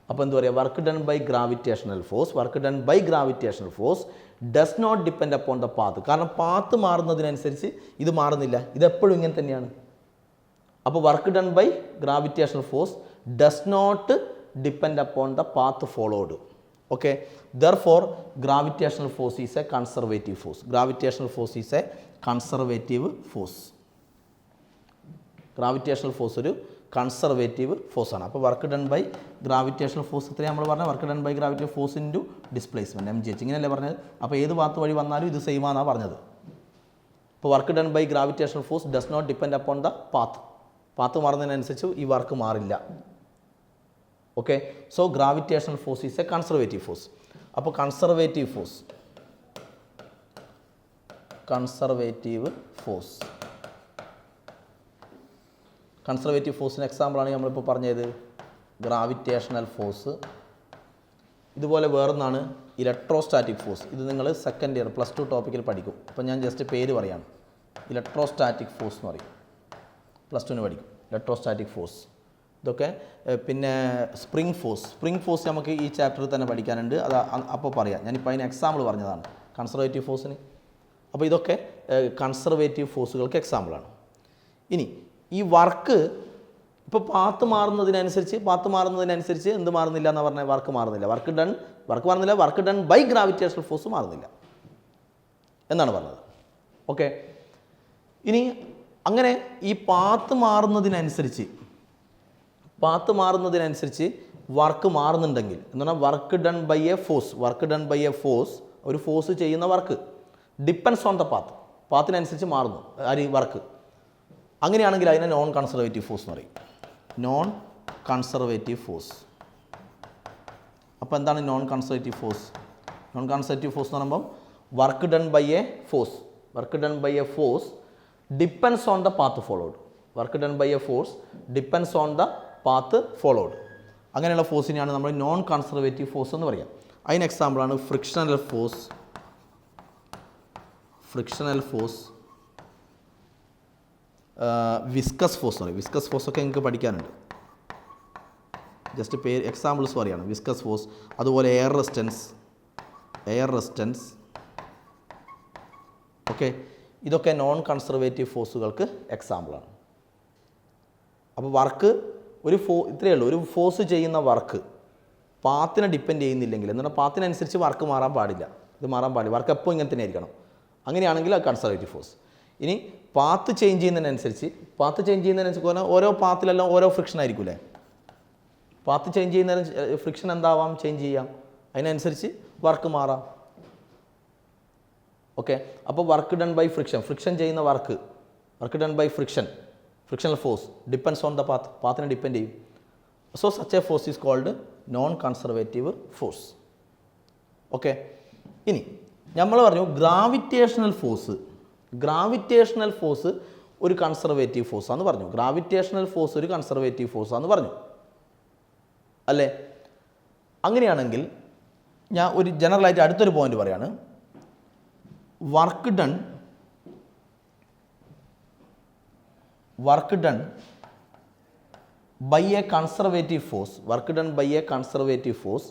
അപ്പോൾ എന്താ പറയുക? Work done by gravitational force does not depend upon the path. കാരണം പാത്ത് മാറുന്നതിനനുസരിച്ച് ഇത് മാറുന്നില്ല, ഇതെപ്പോഴും ഇങ്ങനെ തന്നെയാണ്. അപ്പോൾ work done by gravitational force does not depend upon the path followed. Okay, therefore gravitational force is a conservative force. Gravitational force ഒരു conservative ഫോഴ്സാണ്. അപ്പോൾ work done by gravitational force എത്രയാണ് നമ്മൾ പറഞ്ഞത്? Work done by gravitational force into displacement mgh. ഇങ്ങനെയല്ലേ പറഞ്ഞത്? അപ്പോൾ ഏത് പാത്ത് വഴി വന്നാലും ഇത് സെയിം ആണെന്നാണ് പറഞ്ഞത്. ഇപ്പോൾ work done by gravitational force does not depend upon the path മാറുന്നതിനനുസരിച്ച് ഈ വർക്ക് മാറില്ല. Okay, so gravitational force is a conservative force. അപ്പോൾ കൺസർവേറ്റീവ് ഫോഴ്സിന് എക്സാമ്പിളാണ് നമ്മളിപ്പോൾ പറഞ്ഞത് ഗ്രാവിറ്റേഷണൽ ഫോഴ്സ് ഇതുപോലെ വേറൊന്നാണ് ഇലക്ട്രോസ്റ്റാറ്റിക് ഫോഴ്സ്. ഇത് നിങ്ങൾ സെക്കൻഡ് ഇയർ +2 ടോപ്പിക്കിൽ പഠിക്കും. അപ്പോൾ ഞാൻ ജസ്റ്റ് പേര് പറയാണ്. ഇലക്ട്രോസ്റ്റാറ്റിക് ഫോഴ്സ് എന്ന് പറയും. +2 പഠിക്കും ഇലക്ട്രോസ്റ്റാറ്റിക് ഫോഴ്സ്. ഇതൊക്കെ പിന്നെ സ്പ്രിംഗ് ഫോഴ്സ് നമുക്ക് ഈ ചാപ്റ്ററിൽ തന്നെ പഠിക്കാനുണ്ട്. അത് അപ്പോൾ പറയാം. ഞാനിപ്പോൾ അതിന് എക്സാമ്പിൾ പറഞ്ഞതാണ് കൺസർവേറ്റീവ് ഫോഴ്സിന്. അപ്പോൾ ഇതൊക്കെ കൺസർവേറ്റീവ് ഫോഴ്സുകൾക്ക് എക്സാമ്പിളാണ്. ഇനി ഈ വർക്ക് ഇപ്പോൾ പാത്ത് മാറുന്നതിനനുസരിച്ച് എന്ത് മാറുന്നില്ല എന്ന് പറഞ്ഞാൽ വർക്ക് മാറുന്നില്ല. Work done by gravitational force മാറുന്നില്ല എന്നാണ് പറഞ്ഞത്. ഓക്കെ. ഇനി അങ്ങനെ ഈ പാത്ത് മാറുന്നതിനനുസരിച്ച് വർക്ക് മാറുന്നുണ്ടെങ്കിൽ എന്ന് പറഞ്ഞാൽ work done by a force ഒരു ഫോഴ്സ് ചെയ്യുന്ന വർക്ക് ഡിപ്പെൻഡ്സ് ഓൺ ദ പാത്തിനനുസരിച്ച് മാറുന്നു വർക്ക്. അങ്ങനെയാണെങ്കിൽ അതിനെ നോൺ കൺസർവേറ്റീവ് ഫോഴ്സ് എന്ന് പറയും. Non conservative force. അപ്പോൾ എന്താണ് നോൺ കൺസർവേറ്റീവ് ഫോഴ്സ് എന്ന് പറയുമ്പോൾ work done by a force depends on the path followed. അങ്ങനെയുള്ള ഫോഴ്സിനെയാണ് നമ്മൾ നോൺ കൺസർവേറ്റീവ് ഫോഴ്സ് എന്ന് പറയുക. അതിന് എക്സാമ്പിളാണ് ഫ്രിക്ഷണൽ ഫോഴ്സ്, വിസ്കസ് ഫോഴ്സ് ഒക്കെ നിങ്ങൾക്ക് പഠിക്കാനുണ്ട്. ജസ്റ്റ് പേര് എക്സാമ്പിൾസ് പറയുകയാണ്. വിസ്കസ് ഫോഴ്സ്, അതുപോലെ എയർ റെസിസ്റ്റൻസ്. ഓക്കെ. ഇതൊക്കെ നോൺ കൺസർവേറ്റീവ് ഫോഴ്സുകൾക്ക് എക്സാമ്പിളാണ്. അപ്പോൾ വർക്ക് ഇത്രയേ ഉള്ളൂ. ഒരു ഫോഴ്സ് ചെയ്യുന്ന വർക്ക് പാത്തിനെ ഡിപ്പെൻഡ് ചെയ്യുന്നില്ലെങ്കിൽ, എന്നാൽ പാത്തിനനുസരിച്ച് വർക്ക് മാറാൻ പാടില്ല. വർക്ക് എപ്പോൾ ഇങ്ങനെ തന്നെ ആയിരിക്കണം. അങ്ങനെയാണെങ്കിൽ അത് കൺസർവേറ്റീവ് ഫോഴ്സ്. ഇനി പാത്ത് ചേഞ്ച് ചെയ്യുന്നതിനനുസരിച്ച് പറഞ്ഞാൽ ഓരോ പാത്തിലെല്ലാം ഓരോ ഫ്രിക്ഷൻ ആയിരിക്കില്ലേ. പാത്ത് ചേഞ്ച് ചെയ്യുന്നതിന് ഫ്രിക്ഷൻ എന്താവാം, ചേഞ്ച് ചെയ്യാം. അതിനനുസരിച്ച് വർക്ക് മാറാം. ഓക്കെ. അപ്പോൾ വർക്ക് ഡൺ ബൈ ഫ്രിക്ഷൻ ചെയ്യുന്ന work done by frictional force depends on the പാത്തിനെ ഡിപ്പെൻഡ് ചെയ്യും. So such a force is called non conservative force. Okay. ഇനി നമ്മൾ പറഞ്ഞു ഗ്രാവിറ്റേഷണൽ ഫോഴ്സ് ഒരു കൺസർവേറ്റീവ് ഫോഴ്സ് ആണെന്ന് പറഞ്ഞു. അല്ലേ? അങ്ങനെയാണെങ്കിൽ ഞാൻ ഒരു ജനറലായിട്ട് അടുത്തൊരു പോയിന്റ് പറയാണ്. Work done by a conservative force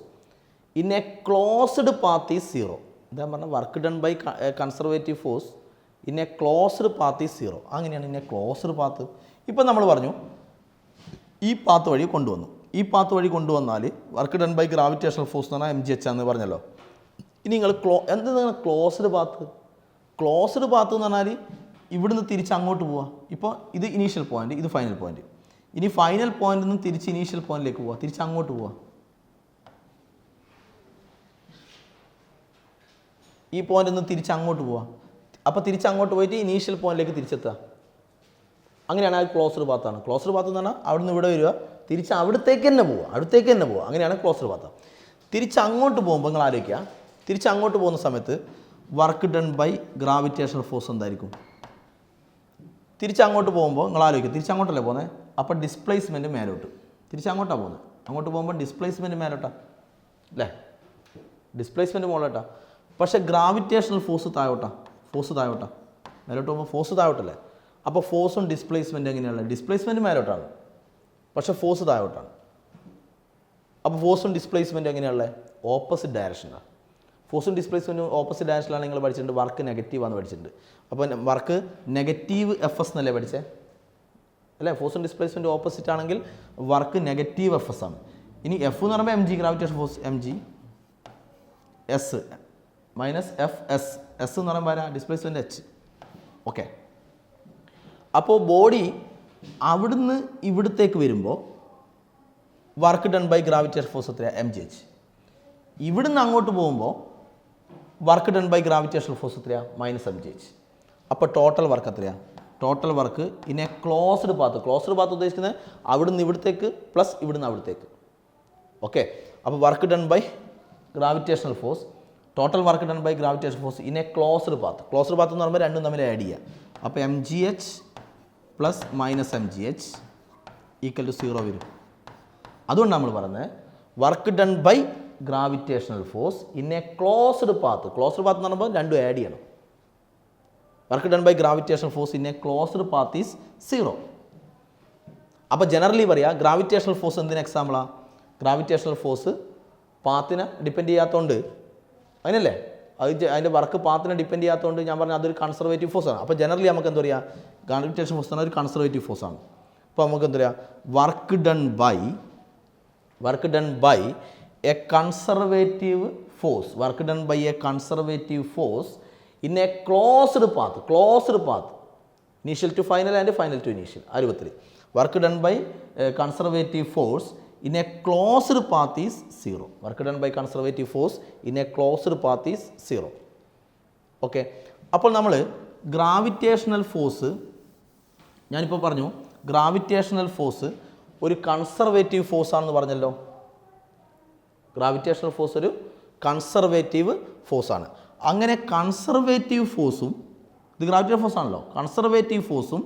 in a closed path is zero. എന്താ പറഞ്ഞാൽ work done by conservative force in a closed path is zero. അങ്ങനെയാണ് ഇൻ എ ക്ലോസ്ഡ് പാത്ത്. ഇപ്പം നമ്മൾ പറഞ്ഞു ഈ പാത്ത് വഴി കൊണ്ടുവന്നാൽ work done by gravitational force എന്ന് പറഞ്ഞാൽ mgh എന്ന് പറഞ്ഞല്ലോ. ഇനി നിങ്ങൾ എന്താണ് ക്ലോസ്ഡ് പാത്ത് എന്ന് പറഞ്ഞാൽ ഇവിടുന്ന് തിരിച്ച് അങ്ങോട്ട് പോവുക. ഇപ്പോൾ ഇത് ഇനീഷ്യൽ പോയിന്റ്, ഇത് ഫൈനൽ പോയിന്റ്. ഇനി ഫൈനൽ പോയിന്റിൽ നിന്ന് തിരിച്ച് ഇനീഷ്യൽ പോയിന്റിലേക്ക് പോവുക, തിരിച്ച് അങ്ങോട്ട് പോവുക. ഈ പോയിന്റിൽ നിന്ന് തിരിച്ച് അങ്ങോട്ട് പോവുക. അപ്പോൾ തിരിച്ച് അങ്ങോട്ട് പോയിട്ട് ഇനീഷ്യൽ പോയിന്റിലേക്ക് തിരിച്ചെത്തുക. അങ്ങനെയാണ് അത് ക്ലോസ്ഡ് പാത്താണ്. ക്ലോസ്ഡ് പാത്ത് എന്ന് പറഞ്ഞാൽ അവിടെ നിന്ന് ഇവിടെ വരിക, തിരിച്ച് അടുത്തേക്ക് തന്നെ പോവുക. അങ്ങനെയാണ് ക്ലോസ്ഡ് പാത്ത്. തിരിച്ച് അങ്ങോട്ട് പോകുമ്പോൾ നിങ്ങൾ ആലോചിക്കുക, തിരിച്ച് അങ്ങോട്ട് പോകുന്ന സമയത്ത് work done by gravitational force എന്തായിരിക്കും? തിരിച്ച് അങ്ങോട്ട് പോകുമ്പോൾ നിങ്ങൾ ആലോചിക്കുക, തിരിച്ച് അങ്ങോട്ടല്ലേ പോകുന്നത്. അപ്പോൾ ഡിസ്പ്ലേസ്മെൻറ്റ് മേലോട്ട്, തിരിച്ച് അങ്ങോട്ടാണ് പോകുന്നത്. അങ്ങോട്ട് പോകുമ്പോൾ ഡിസ്പ്ലേസ്മെൻറ്റ് മേലോട്ടാണ് അല്ലേ, ഡിസ്പ്ലേസ്മെൻറ്റ് മുകളിലോട്ടാണ്. പക്ഷേ ഗ്രാവിറ്റേഷണൽ ഫോഴ്സ് താഴോട്ടാണ്, മേലോട്ട് പോകുമ്പോൾ ഫോഴ്സ് താഴോട്ടല്ലേ. അപ്പോൾ ഫോഴ്സും ഡിസ്പ്ലേസ്മെൻറ്റ് എങ്ങനെയാണ്? ഡിസ്പ്ലേസ്മെൻറ്റ് മേലോട്ടാണ്, പക്ഷേ ഫോഴ്സ് താഴോട്ടാണ്. അപ്പോൾ ഫോഴ്സും ഡിസ്പ്ലേസ്മെൻറ്റ് എങ്ങനെയാണുള്ളത്? ഓപ്പോസിറ്റ് ഡയറക്ഷനാണ്. ഫോഴ്സും ഡിസ്പ്ലേസ്മെൻറ്റും ഓപ്പോസിറ്റ് ഡയറക്ഷനിലാണ് നിങ്ങൾ പഠിച്ചിട്ടുണ്ട്. വർക്ക് നെഗറ്റീവാണെന്ന് പഠിച്ചിട്ടുണ്ട്. അപ്പോൾ വർക്ക് നെഗറ്റീവ് FS എന്നല്ലേ പഠിച്ചേ അല്ലേ? ഫോഴ്സും ഡിസ്പ്ലേസ്മെൻറ്റ് ഓപ്പോസിറ്റ് ആണെങ്കിൽ വർക്ക് നെഗറ്റീവ് FS ആണ്. ഇനി F എന്ന് പറയുമ്പോൾ mg gravitation force, mg S minus FS, S എന്ന് പറയുമ്പോൾ ഡിസ്പ്ലേസ്മെൻറ്റ് H. ഓക്കെ. അപ്പോൾ ബോഡി അവിടുന്ന് ഇവിടത്തേക്ക് വരുമ്പോൾ work done by gravitation force എത്രയാണ്? mgh. ഇവിടുന്ന് അങ്ങോട്ട് പോകുമ്പോൾ work done by gravitation force എത്രയാണ്? -mgh. അപ്പോൾ ടോട്ടൽ വർക്ക് എത്രയാണ്? Total work in a closed path. Closed path ഉദ്ദേശിക്കുന്നത് അവിടുന്ന് ഇവിടത്തേക്ക് പ്ലസ് ഇവിടുന്ന് അവിടത്തേക്ക്. ഓക്കെ. അപ്പോൾ work done by gravitational force, total work done by gravitation force in a closed path. Closed path എന്ന് പറയുമ്പോൾ രണ്ടും തമ്മിൽ ആഡ് ചെയ്യുക. അപ്പോൾ mgh plus -mgh equal to 0 വരും. അതുകൊണ്ട് നമ്മൾ പറയുന്നത് work done by gravitational force in a closed path എന്ന് പറയുമ്പോൾ രണ്ടും ആഡ് ചെയ്യണം. Work done by gravitational force in a closed path is 0. അപ്പോൾ ജനറലി പറയാം ഗ്രാവിറ്റേഷണൽ ഫോഴ്സ് എന്തിന് എക്സാമ്പിളാണ്? ഗ്രാവിറ്റേഷണൽ ഫോഴ്സ് പാത്തിനെ ഡിപ്പെൻഡ് ചെയ്യാത്തതുകൊണ്ട് അതിനല്ലേ അതിൻ്റെ വർക്ക് പാത്തിനെ ഡിപ്പെൻഡ് ചെയ്യാത്തതുകൊണ്ട് ഞാൻ പറഞ്ഞാൽ അതൊരു കൺസർവേറ്റീവ് ഫോഴ്സാണ്. അപ്പോൾ ജനറലി നമുക്ക് എന്താ പറയുക ഗ്രാവിറ്റേഷൻ ഫോഴ്സ് എന്ന് ഒരു കൺസർവേറ്റീവ് ഫോഴ്സാണ്. അപ്പോൾ നമുക്ക് എന്താ പറയുക work done by a conservative force in a closed path initial to final and final to initial ആ രൂപത്തിൽ work done by conservative force in a closed path is 0. Work done by conservative force in a closed path is 0. Okay, അപ്പോൾ നമ്മൾ gravitational force ഞാനിപ്പോൾ പറഞ്ഞു gravitational force ഒരു conservative ഫോഴ്സാണെന്ന് പറഞ്ഞല്ലോ. Gravitational force ഒരു കൺസർവേറ്റീവ് ഫോഴ്സാണ്. അങ്ങനെ കൺസർവേറ്റീവ് ഫോഴ്സും ഇത് ഗ്രാവിറ്റേഷണൽ ഫോഴ്സ് ആണല്ലോ. കൺസർവേറ്റീവ് ഫോഴ്സും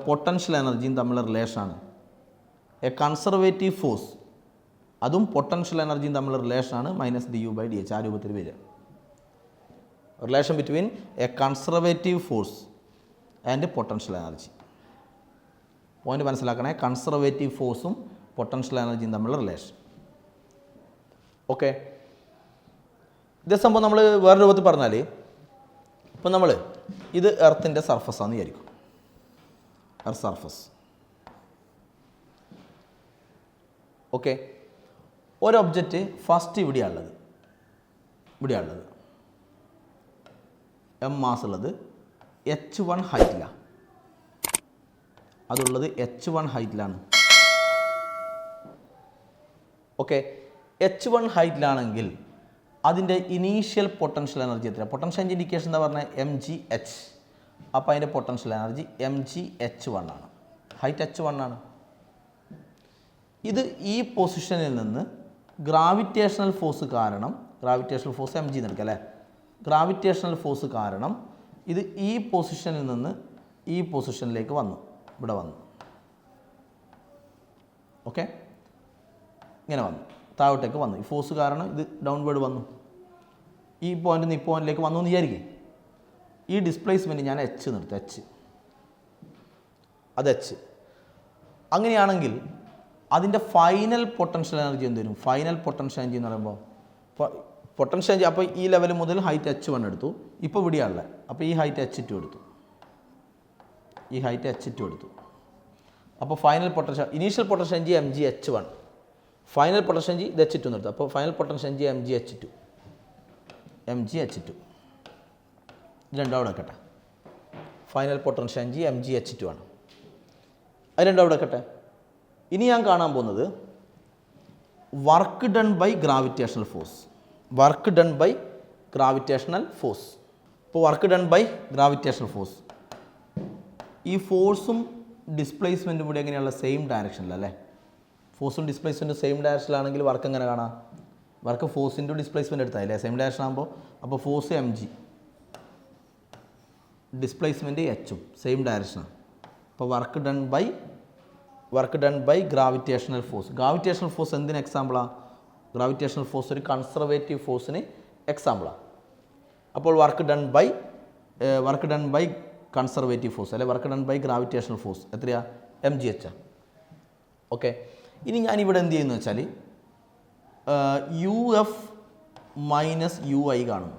പൊട്ടൻഷ്യൽ എനർജിയും തമ്മിലുള്ള റിലേഷനാണ്. എ കൺസർവേറ്റീവ് ഫോഴ്സ് അതും പൊട്ടൻഷ്യൽ എനർജിയും തമ്മിലുള്ള റിലേഷനാണ് -du/dh ആ രൂപത്തിൽ വരിക. Relation between a conservative force and potential energy. Point മനസ്സിലാക്കണേ, കൺസർവേറ്റീവ് ഫോഴ്സും പൊട്ടൻഷ്യൽ എനർജിയും തമ്മിലുള്ള റിലേഷൻ. ഓക്കെ, ഇതേ സംഭവം നമ്മൾ വേറെ രൂപത്തിൽ പറഞ്ഞാൽ ഇപ്പം നമ്മൾ ഇത് എർത്തിൻ്റെ സർഫസ് ആണെന്ന് വിചാരിക്കും. Earth surface. ഓക്കെ, ഒരു ഒബ്ജക്റ്റ് ഫസ്റ്റ് ഇവിടെയാണ് ഉള്ളത് എം മാസ് ഉള്ളത് h1 ഹൈറ്റിലാണ്. അതുള്ളത് h1 ഹൈറ്റിലാണ്. ഓക്കെ, h1 ഹൈറ്റിലാണെങ്കിൽ അതിൻ്റെ ഇനീഷ്യൽ പൊട്ടൻഷ്യൽ എനർജി എത്ര? പൊട്ടൻഷ്യൽ എനർജി ഇൻഡിക്കേഷൻ എന്താ പറഞ്ഞാൽ mgh. അപ്പോൾ അതിൻ്റെ പൊട്ടൻഷ്യൽ എനർജി mgh1 ആണ്. ഹൈറ്റ് h1 ആണ്. ഇത് ഈ പൊസിഷനിൽ നിന്ന് ഗ്രാവിറ്റേഷണൽ ഫോഴ്സ് കാരണം mg എന്ന് എടുക്കാം അല്ലേ. ഗ്രാവിറ്റേഷണൽ ഫോഴ്സ് കാരണം ഇത് ഈ പൊസിഷനിൽ നിന്ന് ഈ പൊസിഷനിലേക്ക് ഇവിടെ വന്നു. ഓക്കെ, ഇങ്ങനെ വന്നു, താഴോട്ടേക്ക് വന്നു. ഈ ഫോഴ്സ് കാരണം ഇത് ഡൗൺവേർഡ് വന്നു. ഈ പോയിന്റിൽ നിന്ന് ഈ പോയിന്റിലേക്ക് വന്നു എന്ന് വിചാരിക്കും. ഈ ഡിസ്പ്ലേസ്മെൻറ്റ് ഞാൻ h നിർത്തും. അത് h. അങ്ങനെയാണെങ്കിൽ അതിൻ്റെ ഫൈനൽ പൊട്ടൻഷ്യൽ എനർജി എന്ത് വരും? ഫൈനൽ പൊട്ടൻഷ്യൽ എനർജി എന്ന് പറയുമ്പോൾ പൊട്ടൻഷ്യൽ എനർജി അപ്പോൾ ഈ ലെവൽ മുതൽ ഹൈറ്റ് h1 എടുത്തു. ഇപ്പോൾ ഇവിടെയാണല്ലേ. അപ്പോൾ ഈ ഹൈറ്റ് h2 എടുത്തു. അപ്പോൾ final potential initial potential energy mgh1, final potential energy ഇത് h2 എന്ന് എടുത്തു. അപ്പോൾ ഫൈനൽ പൊട്ടൻഷ്യൽ എനർജി mgh2 രണ്ടും അവിടെ വെക്കട്ടെ. ഫൈനൽ പൊട്ടൻഷ്യൽ എനർജി mgh2 ആണ്. അത് രണ്ടും അവിടെ വെക്കട്ടെ. ഇനി ഞാൻ കാണാൻ പോകുന്നത് work done by gravitational force. ഇപ്പോൾ work done by gravitational force, ഈ ഫോഴ്സും ഡിസ്പ്ലേസ്മെൻറ്റും ഇവിടെ എങ്ങനെയുള്ള സെയിം ഡയറക്ഷനിലല്ലേ. ഫോഴ്സും ഡിസ്പ്ലേസ്മെൻറ്റും സെയിം ഡയറക്ഷനിലാണെങ്കിൽ വർക്ക് എങ്ങനെ കാണാം? വർക്ക് ഫോഴ്സ് ഇൻറ്റു ഡിസ്പ്ലേസ്മെൻറ്റ് എടുത്താലേ സെയിം ഡയറക്ഷൻ ആകുമ്പോൾ. അപ്പോൾ ഫോഴ്സ് mg, ഡിസ്പ്ലേസ്മെൻറ്റ് hഉം സെയിം ഡയറക്ഷനാണ്. അപ്പോൾ work done by gravitational force എന്തിന് എക്സാമ്പിളാണ്? ഗ്രാവിറ്റേഷണൽ ഫോഴ്സ് ഒരു കൺസർവേറ്റീവ് ഫോഴ്സിന് എക്സാമ്പിളാണ്. അപ്പോൾ work done by conservative force അല്ലെ work done by gravitational force എത്രയാ? mgh. ഓക്കെ, ഇനി ഞാനിവിടെ എന്ത് ചെയ്യുന്നു വെച്ചാൽ uf മൈനസ് ui കാണുന്നു.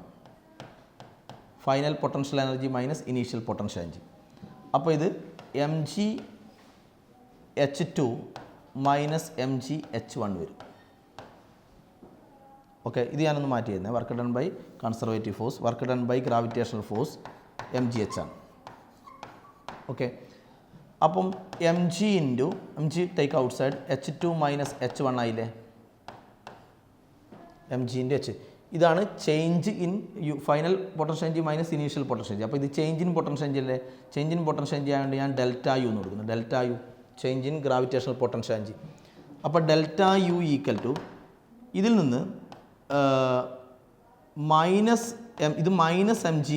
Final potential energy minus initial potential energy. അപ്പോൾ ഇത് mgh2 മൈനസ് mgh1 വരും. ഓക്കെ, ഇത് ഞാനൊന്ന് മാറ്റി തരുന്നത്. Work done by conservative force, work done by gravitational force mgh ആണ്. ഓക്കെ, അപ്പം mg take out side h2 minus h1 ആയില്ലേ. mg ഇൻറ്റു h, ഇതാണ് change in final potential energy minus initial potential energy. അപ്പോൾ ഇത് ചേഞ്ച് ഇൻ പൊട്ടൻഷ്യൽ എനർജി അല്ലേ. Change in potential energy ആയതുകൊണ്ട് ഞാൻ ഡെൽറ്റ യു എന്ന് കൊടുക്കുന്നു. Delta U change in gravitational potential energy. അപ്പോൾ ഡെൽറ്റ യു ഈക്വൽ ടു ഇതിൽ നിന്ന് ഇത് minus M G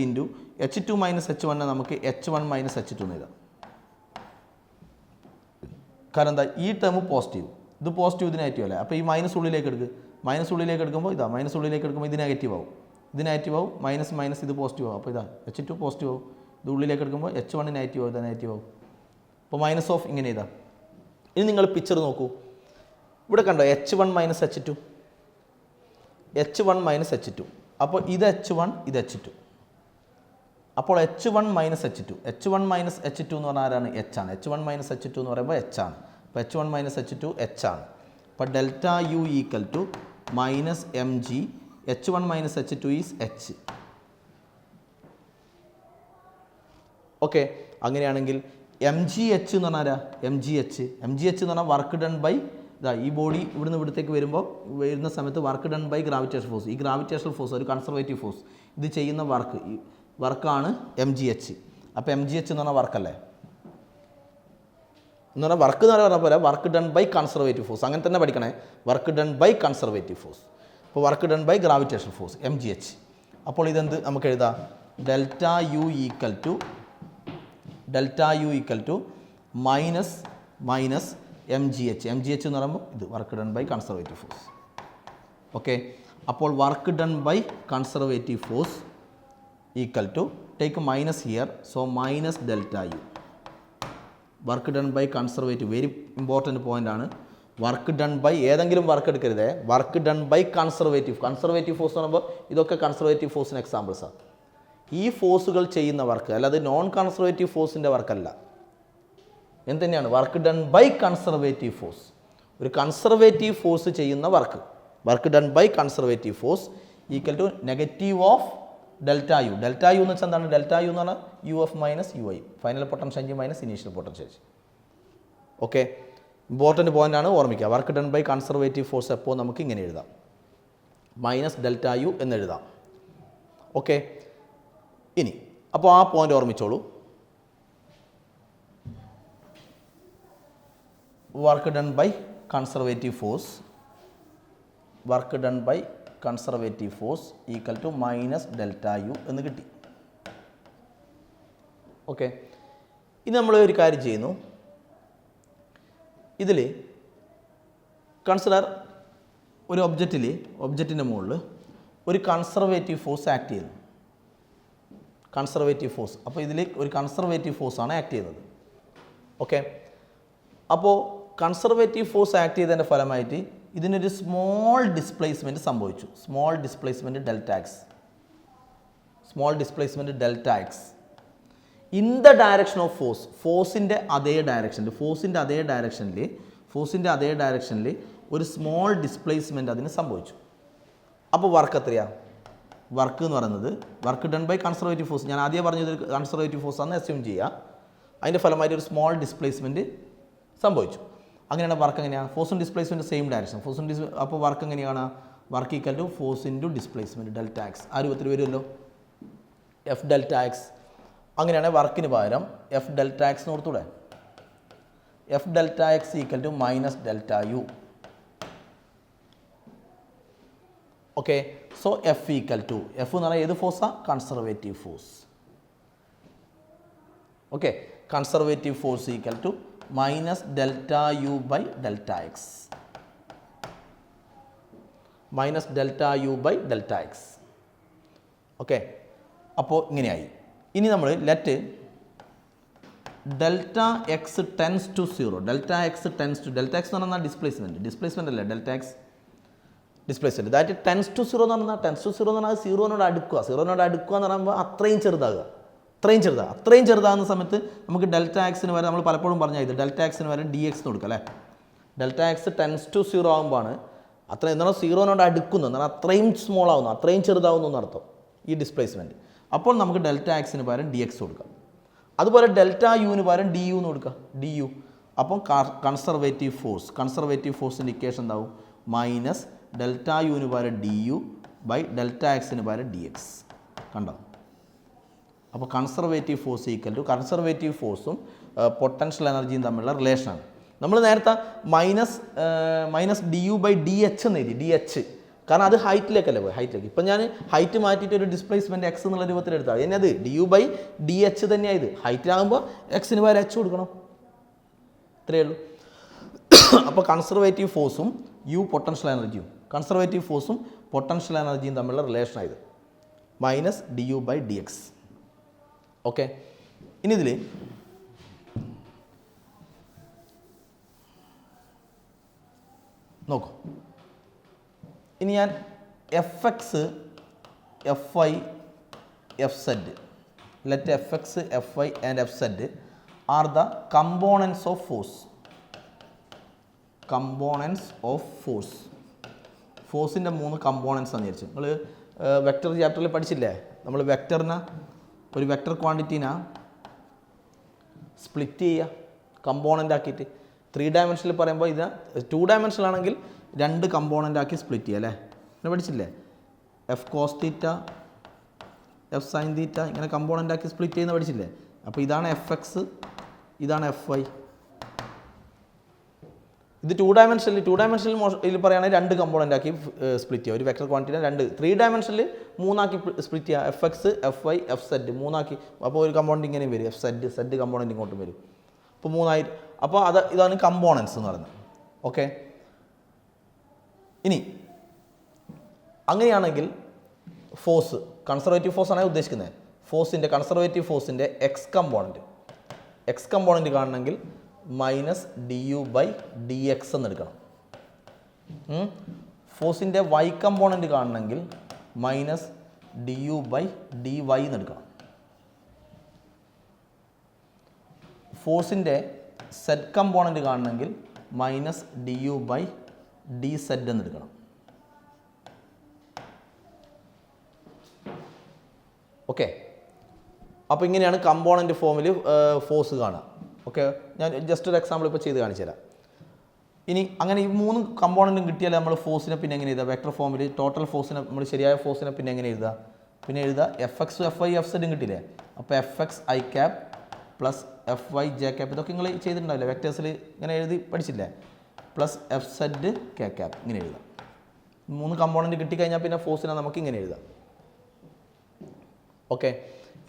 into h2 minus h1 നമുക്ക് h1 മൈനസ് h2 എന്ന് എഴുതാം. കാരണം എന്താ, ഈ ടേം പോസിറ്റീവ്, ഇത് പോസിറ്റീവ്, ഇത് നെഗറ്റീവ് അല്ലേ. അപ്പോൾ ഈ മൈനസ് ഉള്ളിലേക്ക് എടുക്കുക. മൈനസ് ഉള്ളിലേക്ക് എടുക്കുമ്പോൾ ഇതാ, മൈനസ് ഉള്ളിലേക്ക് എടുക്കുമ്പോൾ ഇത് നെഗറ്റീവ് ആവും, ഇത് നെഗറ്റീവ് ആവും, മൈനസ് മൈനസ് ഇത് പോസിറ്റീവ് ആവും. അപ്പോൾ ഇതാ H2 പോസിറ്റീവ് ആവും. ഇത് ഉള്ളിലേക്ക് എടുക്കുമ്പോൾ H1 നെഗറ്റീവ് ആവും, ഇത് നെഗറ്റീവ് ആവും. അപ്പോൾ മൈനസ് ഓഫ് ഇങ്ങനെ ഇതാ. ഇനി നിങ്ങൾ പിക്ചർ നോക്കൂ, ഇവിടെ കണ്ടോ H1 minus H2, H1 minus H2. അപ്പോൾ ഇത് H1, ഇത് H2. അപ്പോൾ H1 minus H2, H1 minus H2 എന്ന് പറഞ്ഞാൽ ആരാണ്? H ആണ്. H1 മൈനസ് H2 എന്ന് പറയുമ്പോൾ H ആണ്. അപ്പോൾ H1 മൈനസ് H2 H ആണ്. അപ്പോൾ delta U equal to minus M G, H1 minus H2 is H. Okay, അങ്ങനെയാണെങ്കിൽ എം ജി എച്ച് എന്ന് പറഞ്ഞാൽ ആരാ? എം ജി എച്ച് എന്ന് പറഞ്ഞാൽ വർക്ക് ഡൺ ബൈ ഇതാ, ഈ ബോഡി ഇവിടുന്ന് ഇവിടത്തേക്ക് വരുന്ന സമയത്ത് work done by gravitation force. ഈ ഗ്രാവിറ്റേഷൻ ഫോഴ്സ് ഒരു കൺസർവേറ്റീവ് ഫോഴ്സ്, ഇത് ചെയ്യുന്ന വർക്കാണ് എം ജി എച്ച്. അപ്പോൾ എം ജി എച്ച് എന്ന് പറഞ്ഞാൽ വർക്കല്ലേ, എന്ന് പറഞ്ഞാൽ വർക്ക് എന്ന് പറഞ്ഞ പോലെ work done by conservative force, അങ്ങനെ തന്നെ പഠിക്കണേ. Work done by conservative force. അപ്പോൾ work done by gravitation force M G H. അപ്പോൾ ഇതെന്ത് നമുക്ക് എഴുതാം? Delta U equal to minus M G H എന്ന് പറയുമ്പോൾ ഇത് work done by conservative force. Okay, അപ്പോൾ work done by conservative force equal to take minus here, so minus delta U. Work done by conservative, very important point ആണ്. Work done by ഏതെങ്കിലും work എടുക്കരുതേ, work done by conservative force എന്ന് പറയുമ്പോൾ ഇതൊക്കെ conservative ഫോഴ്സിന് എക്സാമ്പിൾസാണ്. ഈ ഫോഴ്സുകൾ ചെയ്യുന്ന work, അല്ലാതെ നോൺ കൺസർവേറ്റീവ് ഫോഴ്സിൻ്റെ വർക്കല്ല. എന്തുതന്നെയാണ് work done by conservative force. ഒരു കൺസർവേറ്റീവ് ഫോഴ്സ് ചെയ്യുന്ന work done by conservative force equal to negative of delta U. Delta U എന്ന് വെച്ചാൽ എന്താണ്? ഡെൽറ്റ യു എന്ന് പറഞ്ഞാൽ U F minus U I, final potential energy minus initial potential energy. Okay, important point ആണ്, ഓർമ്മിക്കുക. Work done by conservative force എപ്പോൾ നമുക്ക് ഇങ്ങനെ എഴുതാം, മൈനസ് ഡെൽറ്റ യു എന്നെഴുതാം. ഓക്കെ, ഇനി അപ്പോൾ ആ പോയിൻ്റ് ഓർമ്മിച്ചോളൂ. Work done by conservative force equal to minus delta U എന്ന് കിട്ടി. ഓക്കെ, ഇനി നമ്മൾ ഒരു കാര്യം ചെയ്യുന്നു. ഇതിൽ കൺസിഡർ ഒരു ഒബ്ജക്റ്റിൻ്റെ മുകളിൽ ഒരു കൺസർവേറ്റീവ് ഫോഴ്സ് ആക്ട് ചെയ്യുന്നു. അപ്പോൾ ഇതിൽ ഒരു കൺസർവേറ്റീവ് ഫോഴ്സാണ് ആക്ട് ചെയ്യുന്നത്. ഓക്കെ, അപ്പോൾ കൺസർവേറ്റീവ് ഫോഴ്സ് ആക്ട് ചെയ്തതിൻ്റെ ഫലമായിട്ട് ഇതിനൊരു സ്മോൾ ഡിസ്പ്ലേസ്മെൻറ്റ് സംഭവിച്ചു. Small displacement delta X in the direction of ഫോഴ്സിൻ്റെ അതേ ഡയറക്ഷനിൽ ഒരു സ്മോൾ ഡിസ്പ്ലേസ്മെൻറ്റ് അതിന് സംഭവിച്ചു. അപ്പോൾ വർക്ക് എത്രയാണ്? വർക്ക് എന്ന് പറയുന്നത് work done by conservative force, ഞാൻ ആദ്യം പറഞ്ഞത് കൺസർവേറ്റീവ് ഫോഴ്സ് ആണെന്ന് അസ്യൂം ചെയ്യുക. അതിൻ്റെ ഫലമായിട്ട് ഒരു സ്മോൾ ഡിസ്പ്ലേസ്മെൻറ്റ് സംഭവിച്ചു. അങ്ങനെയാണ് വർക്ക് എങ്ങനെയാണ്? ഫോഴ്സും ഡിസ്പ്ലേസ്മെൻറ്റ് സെയിം ഡയറക്ഷൻ. അപ്പോൾ വർക്ക് എങ്ങനെയാണ്? Work equal to force into displacement delta X. ആ രൂപത്തിൽ വരുമല്ലോ, എഫ് ഡെൽറ്റ എക്സ്. അങ്ങനെയാണ് വർക്കിന് പകരം എഫ് ഡെൽറ്റ എക്സ് എന്ന് കൊടുത്തൂടെ? F delta X equal to minus delta U. Okay, so F equal to, F എന്ന് പറഞ്ഞാൽ ഏത് ഫോഴ്സാണ്? Conservative force. Okay, conservative force equal to minus delta U by delta X. Okay, അപ്പോൾ ഇങ്ങനെയായി. ഇനി നമ്മൾ let delta X tends to 0. Delta X എന്ന് പറഞ്ഞാൽ ഡിസ്പ്ലേസ്മെൻറ്റ് അല്ലേ? Delta X displacement that tends to 0 എന്ന് പറഞ്ഞാൽ 0നോട് അടുക്കുക എന്ന് പറയുമ്പോൾ അത്രയും ചെറുതാകുന്ന സമയത്ത് നമുക്ക് ഡെൽറ്റ എക്സിന് വരെ നമ്മൾ പലപ്പോഴും പറഞ്ഞാൽ ഇത് ഡെൽറ്റ എക്സിന് വരെ ഡി എക്സ് കൊടുക്കുക അല്ലേ? ഡെൽറ്റ എക്സ് ടെൻസ് ടു 0 ആകുമ്പോഴാണ് അത്ര എന്താണ് 0നോട് അടുക്കുന്നു എന്നാൽ അത്രയും സ്മോൾ ആവുന്നു, അത്രയും ചെറുതാവുന്നു എന്നർത്ഥം ഈ ഡിസ്പ്ലേസ്മെൻറ്റ്. അപ്പോൾ നമുക്ക് ഡെൽറ്റ എക്സിന് പകരം ഡി എക്സ് കൊടുക്കാം. അതുപോലെ ഡെൽറ്റ യുവിന് പകരം ഡി യു എന്ന് കൊടുക്കുക, ഡി യു. അപ്പം കൺസർവേറ്റീവ് ഫോഴ്സിൻ്റെ ഇക്വേഷൻ എന്താവും? മൈനസ് ഡെൽറ്റ യുവിന് പകരം ഡി യു ബൈ ഡെൽറ്റ എക്സിന് പകരം ഡി എക്സ്. കണ്ടോ? അപ്പോൾ conservative force equal to conservative ഫോഴ്സും പൊട്ടൻഷ്യൽ എനർജിയും തമ്മിലുള്ള റിലേഷനാണ്. നമ്മൾ നേരത്തെ minus D U by D H എന്ന് എഴുതി, ഡി എച്ച്, കാരണം അത് ഹൈറ്റിലേക്കല്ലേ പോയി, ഹൈറ്റിലേക്ക്. ഇപ്പം ഞാൻ ഹൈറ്റ് മാറ്റിയിട്ട് ഒരു ഡിസ്പ്ലേസ്മെൻറ്റ് എക്സ് എന്നുള്ള രൂപത്തിൽ എടുത്താൽ ഇനി അത് D U by D H തന്നെയായത്. ഹൈറ്റിലാകുമ്പോൾ എക്സിന് പകരം എച്ച് കൊടുക്കണം, ഇത്രയേ ഉള്ളൂ. അപ്പോൾ കൺസർവേറ്റീവ് ഫോഴ്സും യു പൊട്ടൻഷ്യൽ എനർജിയും കൺസർവേറ്റീവ് ഫോഴ്സും പൊട്ടൻഷ്യൽ എനർജിയും തമ്മിലുള്ള റിലേഷനായത് minus D U by D X. Okay, ഇനി ഇതിൽ നോക്കൂ. ഇനി ഞാൻ F X F I F Z, let F X F I and F Z are the components of force. Components of force, ഫോഴ്സിൻ്റെ 3 കമ്പോണൻസ് എന്ന് വിചാരിച്ചു. നിങ്ങൾ വെക്റ്റർ ചാപ്റ്ററിൽ പഠിച്ചില്ലേ? നമ്മൾ വെക്റ്ററിനെ, ഒരു വെക്റ്റർ ക്വാണ്ടിറ്റീനെ സ്പ്ലിറ്റ് ചെയ്യുക കമ്പോണൻ്റ് ആക്കിയിട്ട്. 3 ഡയമെൻഷനിൽ പറയുമ്പോൾ ഇത് 2 ഡയമെൻഷനിലാണെങ്കിൽ 2 കമ്പോണൻ്റ് ആക്കി സ്പ്ലിറ്റ് ചെയ്യുക അല്ലേ? അങ്ങനെ പഠിച്ചില്ലേ? F cos theta, F sine theta, ഇങ്ങനെ കമ്പോണൻ്റ് ആക്കി സ്പ്ലിറ്റ് ചെയ്യുന്ന പഠിച്ചില്ലേ? അപ്പോൾ ഇതാണ് എഫ് എക്സ്, ഇതാണ് എഫ് ഐ. ഇത് 2 ഡയമെൻഷനിൽ ഇതിൽ പറയുകയാണെങ്കിൽ 2 കമ്പോണൻ്റ് ആക്കി സ്പ്ലിറ്റ് ചെയ്യുക. ഒരു വെക്റ്റർ ക്വാണ്ടിറ്റിനെ 3 ഡയമെൻഷനിൽ 3 ആക്കി സ്പ്ലിറ്റ് ചെയ്യുക. F X F I F Z 3 ആക്കി. അപ്പോൾ ഒരു കമ്പോണൻ്റ് ഇങ്ങനെയും വരും, എഫ് സെഡ് കമ്പോണൻ്റ് ഇങ്ങോട്ടും വരും. അപ്പോൾ 3 അപ്പോൾ ഇതാണ് കമ്പോണൻസ് എന്ന് പറയുന്നത്. ഓക്കെ, ഇനി അങ്ങനെയാണെങ്കിൽ ഫോഴ്സ്, കൺസർവേറ്റീവ് ഫോഴ്സ് ആണ് ഉദ്ദേശിക്കുന്നത്. കൺസർവേറ്റീവ് ഫോഴ്സിൻ്റെ എക്സ് കമ്പോണൻറ്റ് കാണണമെങ്കിൽ minus D U by D x എന്ന് എടുക്കണം. ഫോഴ്സിൻ്റെ വൈ കമ്പോണൻറ്റ് കാണണമെങ്കിൽ minus D U by D y എന്ന് എടുക്കണം. ഫോഴ്സിൻ്റെ സെഡ് കമ്പോണൻറ്റ് കാണണമെങ്കിൽ minus D U by d z എന്ന് എടുക്കണം. ഓക്കെ, അപ്പോൾ ഇങ്ങനെയാണ് കമ്പോണൻറ്റ് ഫോമിൽ ഫോഴ്സ് കാണുക. ഓക്കെ, ഞാൻ ജസ്റ്റ് ഒരു എക്സാമ്പിൾ ഇപ്പോൾ ചെയ്ത് കാണിച്ചു തരാം. ഇനി അങ്ങനെ ഈ 3 കമ്പോണൻറ്റും കിട്ടിയാൽ നമ്മൾ ഫോഴ്സിനെ പിന്നെ എങ്ങനെ എഴുതുക? വെക്റ്റർ ഫോമിൽ ടോട്ടൽ ഫോഴ്സിനെ, നമ്മൾ ശരിയായ ഫോഴ്സിനെ പിന്നെ എങ്ങനെ എഴുതുക? പിന്നെ എഴുതുക എഫ് എക്സ് എഫ് ഐ എഫ് സെഡും കിട്ടില്ലേ? അപ്പോൾ F X I cap plus F Y J cap, ഇതൊക്കെ നിങ്ങൾ ചെയ്തിട്ടുണ്ടാവില്ലേ? വെക്റ്റേഴ്സിൽ ഇങ്ങനെ എഴുതി പഠിച്ചില്ലേ? Plus F Z K cap, ഇങ്ങനെ എഴുതാം. 3 കമ്പോണൻറ്റ് കിട്ടിക്കഴിഞ്ഞാൽ പിന്നെ ഫോഴ്സിനെ നമുക്ക് ഇങ്ങനെ എഴുതാം. ഓക്കെ,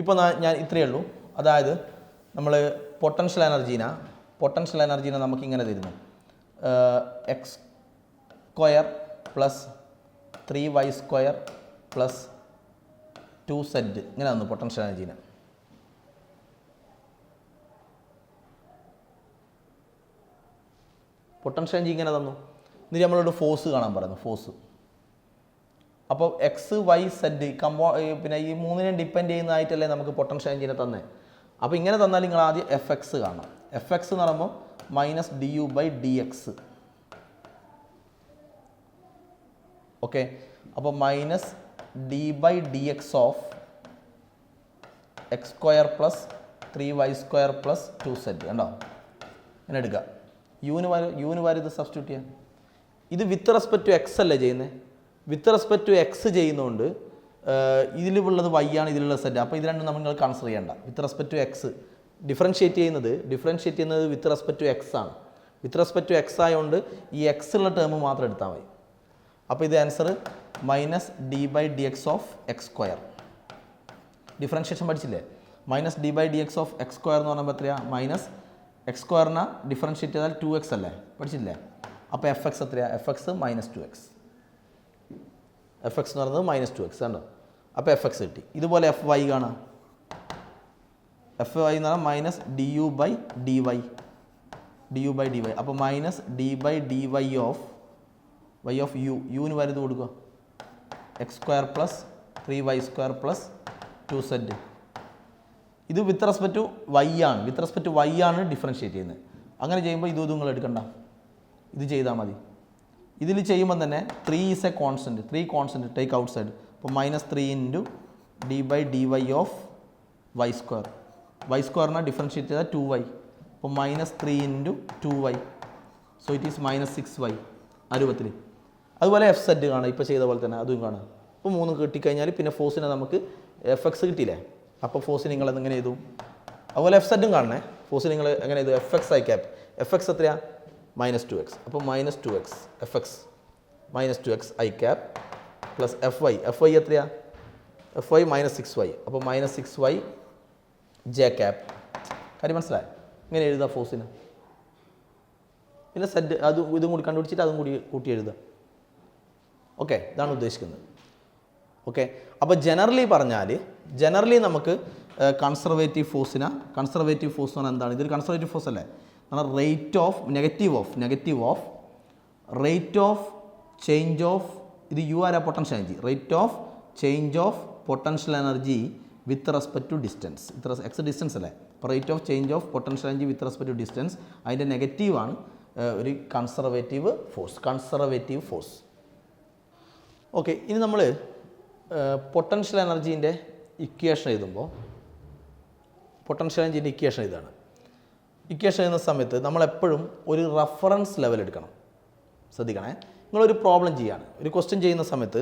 ഇപ്പോൾ ഞാൻ ഇത്രയേ ഉള്ളൂ. അതായത് നമ്മൾ പൊട്ടൻഷ്യൽ എനർജീനെ നമുക്ക് ഇങ്ങനെ തരുന്നു. X square plus 3y square plus 2z, ഇങ്ങനെ തന്നു പൊട്ടൻഷ്യൽ എനർജീനെ. പൊട്ടൻഷ്യൽ എനർജി ഇങ്ങനെ തന്നു. എന്നിട്ട് നമ്മളോട് ഫോഴ്സ് കാണാൻ പറയുന്നു. ഫോഴ്സ് അപ്പോൾ എക്സ് വൈ സെഡ് പിന്നെ ഈ 3നെ ഡിപ്പെൻഡ് ചെയ്യുന്നതായിട്ടല്ലേ നമുക്ക് പൊട്ടൻഷ്യൽ എനർജീനെ തന്നെ. അപ്പോൾ ഇങ്ങനെ തന്നാൽ നിങ്ങൾ ആദ്യം എഫ് എക്സ് കാണാം. എഫ് എക്സ് എന്ന് പറയുമ്പോൾ minus D U by D X. Okay, അപ്പോൾ minus D by D X of X square plus 3y square plus 2z. കണ്ടോ? ഇങ്ങനെ എടുക്കുക. യുവിന് വരെ ഇത് സബ്സ്റ്റിറ്റ്യൂട്ട് ചെയ്യാം. ഇത് വിത്ത് റെസ്പെക്ട് ടു എക്സ് അല്ലേ ചെയ്യുന്നത്? വിത്ത് റെസ്പെക്ട് ടു എക്സ് ചെയ്യുന്നതുകൊണ്ട് ഇതിലുള്ളത് വൈ ആണ്, ഇതിലുള്ള സെറ്റ്. അപ്പോൾ ഇത് രണ്ടും നമ്മൾ കൺസിഡർ ചെയ്യേണ്ട. With respect to x differentiate ചെയ്യുന്നത് വിത്ത് റെസ്പെക്ട് ടു എക്സ് ആണ്. വിത്ത് റെസ്പെക്ട് ടു എക്സ് ആയതുകൊണ്ട് ഈ എക്സ് ഉള്ള ടേം മാത്രം എടുത്താൽ മതി. അപ്പോൾ ഇത് answer minus D by D X of X square. Differentiation പഠിച്ചില്ലേ? Minus D by D X of X square എന്ന് പറയുമ്പോൾ എത്രയാണ്? മൈനസ് എക്സ് സ്ക്വയറിനെ ഡിഫറൻഷ്യേറ്റ് ചെയ്താൽ 2x അല്ലേ? പഠിച്ചില്ലേ? അപ്പോൾ എഫ് എക്സ് എത്രയാണ്? F X minus 2x. F X എന്ന് പറയുന്നത് മൈനസ് 2x കണ്ടോ? അപ്പോൾ എഫ് എക്സ് കിട്ടി. ഇതുപോലെ എഫ് വൈ കാണാം. എഫ് വൈ എന്ന് പറഞ്ഞാൽ minus D U by D Y. അപ്പോൾ minus D by D Y of യുവിന് വലുത് കൊടുക്കുക. X square plus 3y square plus 2z. ഇത് വിത്ത് റെസ്പെക്ട് ടു വൈ ആണ് ഡിഫറൻഷ്യേറ്റ് ചെയ്യുന്നത്. അങ്ങനെ ചെയ്യുമ്പോൾ ഇത് നിങ്ങൾ എടുക്കണ്ട, ഇത് ചെയ്താൽ മതി. ഇതിൽ ചെയ്യുമ്പോൾ തന്നെ 3 is a constant. 3 constant take out side. അപ്പോൾ minus 3 into D by D Y of Y square. Y സ്ക്വയറിനെ ഡിഫറൻഷ്യേറ്റ് ചെയ്താൽ 2y. അപ്പോൾ minus 3 into 2y. So it is minus 6y ആ രൂപത്തിൽ. അതുപോലെ എഫ് സെഡ് കാണാം, ഇപ്പോൾ ചെയ്ത പോലെ തന്നെ അതും കാണാം. അപ്പോൾ 3 കിട്ടിക്കഴിഞ്ഞാൽ പിന്നെ ഫോഴ്സിനെ നമുക്ക് എഫ് എക്സ് കിട്ടിയില്ലേ? അപ്പോൾ ഫോഴ്സ് നിങ്ങൾ എങ്ങനെ ചെയ്തു? അതുപോലെ എഫ് സെഡും കാണണേ. ഫോഴ്സ് നിങ്ങൾ എങ്ങനെ ചെയ്തു? F X I cap. F X എത്രയാണ്? Minus 2x. അപ്പോൾ minus 2x F X minus 2x I cap plus F Y എത്രയാണ്? F Y minus 6y. അപ്പോൾ മൈനസ് 6y ജെ ക്യാപ്. കാര്യം മനസ്സിലായി? ഇങ്ങനെ എഴുതാം ഫോഴ്സിന്. പിന്നെ സെറ്റ് ഇതും കൂടി കണ്ടുപിടിച്ചിട്ട് അതും കൂടി കൂട്ടി എഴുതുക. ഓക്കെ, ഇതാണ് ഉദ്ദേശിക്കുന്നത്. ഓക്കെ, അപ്പോൾ ജനറലി നമുക്ക് കൺസർവേറ്റീവ് ഫോഴ്സ് എന്ന് പറഞ്ഞാൽ എന്താണ്? ഇതൊരു കൺസർവേറ്റീവ് ഫോഴ്സ് അല്ലേ? എന്നാൽ റേറ്റ് ഓഫ് ചേഞ്ച് ഓഫ് ഇത് u r potential energy, rate of change of potential energy with respect to distance. X distance അല്ലേ? അപ്പോൾ rate of change of potential energy with respect to distance, അതിൻ്റെ നെഗറ്റീവാണ് ഒരു conservative force. Okay, ഇനി നമ്മൾ potential എനർജീൻ്റെ equation എഴുതുമ്പോൾ ഇതാണ്. ഇക്വേഷൻ എഴുതുന്ന സമയത്ത് നമ്മളെപ്പോഴും ഒരു റഫറൻസ് ലെവൽ എടുക്കണം. ശ്രദ്ധിക്കണേ, നിങ്ങളൊരു പ്രോബ്ലം ചെയ്യാണ്, ഒരു ക്വസ്റ്റ്യൻ ചെയ്യുന്ന സമയത്ത്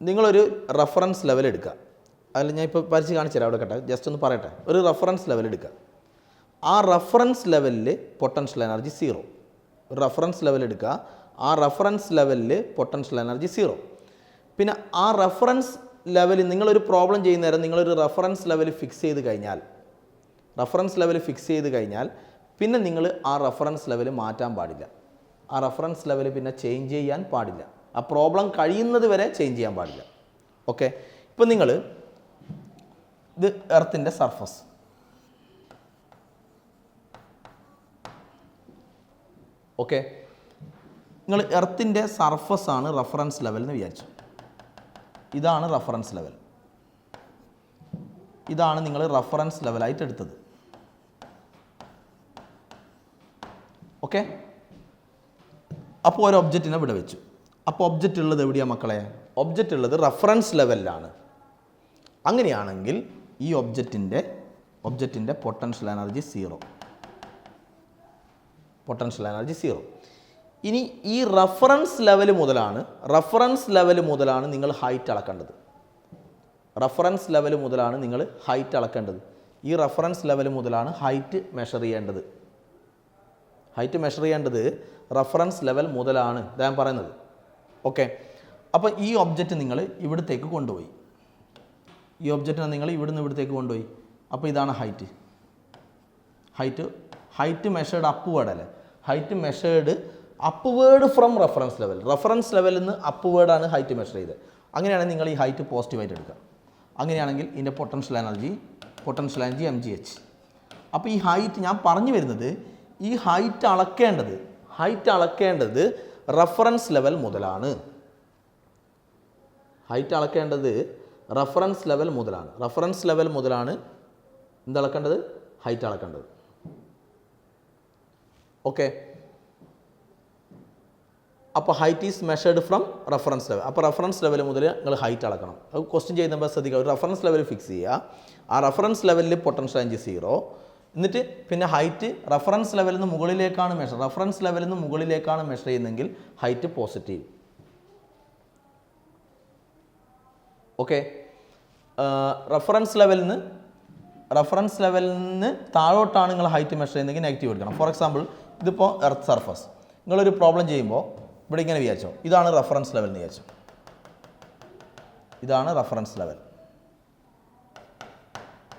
നിങ്ങളൊരു റഫറൻസ് ലെവൽ എടുക്കുക. അതിൽ ഞാൻ ഇപ്പോൾ വരച്ച് കാണിച്ചു തരാം, അവിടെ കേട്ടെ, ജസ്റ്റ് ഒന്ന് പറയട്ടെ. ഒരു റഫറൻസ് ലെവൽ എടുക്കുക. ആ റഫറൻസ് ലെവലിൽ പൊട്ടൻഷ്യൽ എനർജി 0. ഒരു റഫറൻസ് ലെവൽ എടുക്കുക, ആ റഫറൻസ് ലെവലിൽ പൊട്ടൻഷ്യൽ എനർജി 0. പിന്നെ ആ റഫറൻസ് ലെവലിൽ നിങ്ങളൊരു പ്രോബ്ലം ചെയ്യുന്ന നേരം നിങ്ങളൊരു റഫറൻസ് ലെവൽ ഫിക്സ് ചെയ്ത് കഴിഞ്ഞാൽ പിന്നെ നിങ്ങൾ ആ റഫറൻസ് ലെവൽ മാറ്റാൻ പാടില്ല. ആ റഫറൻസ് ലെവൽ പിന്നെ ചേഞ്ച് ചെയ്യാൻ പാടില്ല. ആ പ്രോബ്ലം കഴിയുന്നത് വരെ ചേഞ്ച് ചെയ്യാൻ പാടില്ല. ഓക്കെ, ഇപ്പം നിങ്ങൾ ഇത് എർത്തിൻ്റെ സർഫസ്, ഓക്കെ, നിങ്ങൾ എർത്തിൻ്റെ സർഫസ് ആണ് റഫറൻസ് ലെവൽ എന്ന് വിചാരിച്ചു. ഇതാണ് റഫറൻസ് ലെവൽ. ഇതാണ് നിങ്ങൾ റഫറൻസ് ലെവലായിട്ട് എടുത്തത്. ഓക്കെ, അപ്പോൾ ഒരു ഒബ്ജക്റ്റിനെ ഇവിടെ വെച്ചു. അപ്പോൾ ഒബ്ജക്റ്റ് ഉള്ളത് എവിടെയാണ് മക്കളെ? ഒബ്ജക്റ്റ് ഉള്ളത് റഫറൻസ് ലെവലിലാണ്. അങ്ങനെയാണെങ്കിൽ ഈ ഒബ്ജക്റ്റിൻ്റെ പൊട്ടൻഷ്യൽ എനർജി 0. ഇനി ഈ റഫറൻസ് ലെവൽ മുതലാണ് നിങ്ങൾ ഹൈറ്റ് അളക്കേണ്ടത്. ഈ റഫറൻസ് ലെവൽ മുതലാണ് ഹൈറ്റ് മെഷർ ചെയ്യേണ്ടത്. റഫറൻസ് ലെവൽ മുതലാണ് ഞാൻ പറയുന്നത്. ഓക്കെ, അപ്പോൾ ഈ ഒബ്ജക്റ്റ് നിങ്ങൾ ഇവിടത്തേക്ക് കൊണ്ടുപോയി. ഇവിടത്തേക്ക് കൊണ്ടുപോയി. അപ്പോൾ ഇതാണ് ഹൈറ്റ് മെഷേർഡ് അപ്വേർഡ് അല്ലേ? Height measured upward from reference ലെവലിൽ നിന്ന് അപ്വേർഡാണ് ഹൈറ്റ് മെഷർ ചെയ്തത്. അങ്ങനെയാണെങ്കിൽ നിങ്ങൾ ഈ ഹൈറ്റ് പോസിറ്റീവായിട്ട് എടുക്കുക. അങ്ങനെയാണെങ്കിൽ ഇതിൻ്റെ പൊട്ടൻഷ്യൽ എനർജി mgh. അപ്പോൾ ഈ ഹൈറ്റ് ഞാൻ പറഞ്ഞു വരുന്നത്, ഈ ഹൈറ്റ് അളക്കേണ്ടത് റഫറൻസ് ലെവൽ മുതലാണ്. റഫറൻസ് ലെവൽ മുതലാണ് എന്തളക്കേണ്ടത്? ഹൈറ്റ് അളക്കേണ്ടത്. ഓക്കെ, അപ്പോൾ height is measured from reference level. അപ്പോൾ റഫറൻസ് ലെവൽ മുതൽ നിങ്ങൾ ഹൈറ്റ് അളക്കണം. അത് ക്വസ്റ്റ്യൻ ചെയ്യുമ്പോൾ ശ്രദ്ധിക്കുക. ഒരു റഫറൻസ് ലെവൽ ഫിക്സ് ചെയ്യുക. ആ റഫറൻസ് ലെവലിൽ പൊട്ടൻഷ്യൽ എനർജി 0. എന്നിട്ട് പിന്നെ ഹൈറ്റ് റഫറൻസ് ലെവലിൽ നിന്ന് മുകളിലേക്കാണ് മെഷർ ചെയ്യുന്നതെങ്കിൽ ഹൈറ്റ് പോസിറ്റീവ്. ഓക്കെ, റഫറൻസ് ലെവലിൽ നിന്ന് താഴോട്ടാണ് നിങ്ങൾ ഹൈറ്റ് മെഷർ ചെയ്യുന്നതെങ്കിൽ നെഗറ്റീവ് എടുക്കണം. ഫോർ എക്സാമ്പിൾ, ഇതിപ്പോൾ എർത്ത് സർഫസ്, നിങ്ങളൊരു പ്രോബ്ലം ചെയ്യുമ്പോൾ ഇവിടെ ഇങ്ങനെ വിചാരിച്ചോ, ഇതാണ് റഫറൻസ് ലെവൽ എന്ന് വിചാരിച്ചോ.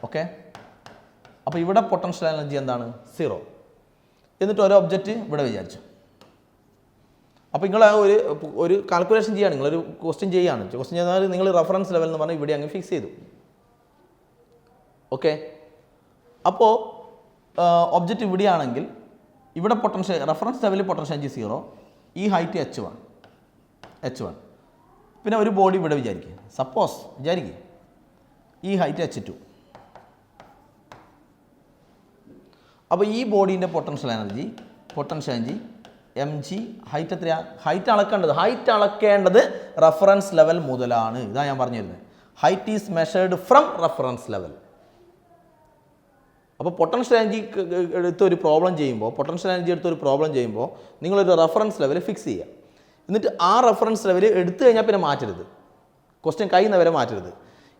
ഓക്കെ, അപ്പോൾ ഇവിടെ പൊട്ടൻഷ്യൽ എനർജി എന്താണ്? 0. എന്നിട്ട് ഒരു ഒബ്ജക്റ്റ് ഇവിടെ വിചാരിച്ചു. അപ്പോൾ നിങ്ങൾ ഒരു കാൽക്കുലേഷൻ ചെയ്യുകയാണ്, നിങ്ങളൊരു ക്വസ്റ്റ്യൻ ചെയ്താൽ നിങ്ങൾ റഫറൻസ് ലെവൽ എന്ന് പറഞ്ഞാൽ ഇവിടെ അങ്ങ് ഫിക്സ് ചെയ്തു. ഓക്കെ, അപ്പോൾ ഒബ്ജക്റ്റ് ഇവിടെയാണെങ്കിൽ ഇവിടെ റഫറൻസ് ലെവലിൽ പൊട്ടൻഷ്യൽ എനർജി 0, ഈ ഹൈറ്റ് h1. പിന്നെ ഒരു ബോഡി ഇവിടെ വിചാരിക്കുക, ഈ ഹൈറ്റ് h2. അപ്പോൾ ഈ ബോഡീൻ്റെ പൊട്ടൻഷ്യൽ എനർജി mg. ഹൈറ്റ് എത്രയാണ്? ഹൈറ്റ് അളക്കേണ്ടത് റഫറൻസ് ലെവൽ മുതലാണ്. ഇതാ ഞാൻ പറഞ്ഞു തരുന്നത്. Height is measured from reference level. അപ്പോൾ പൊട്ടൻഷ്യൽ എനർജി എടുത്തൊരു പ്രോബ്ലം ചെയ്യുമ്പോൾ നിങ്ങളൊരു റഫറൻസ് ലെവൽ ഫിക്സ് ചെയ്യുക. എന്നിട്ട് ആ റഫറൻസ് ലെവൽ എടുത്തു കഴിഞ്ഞാൽ പിന്നെ മാറ്റരുത്, ക്വസ്റ്റ്യൻ കഴിയുന്നവരെ മാറ്റരുത്.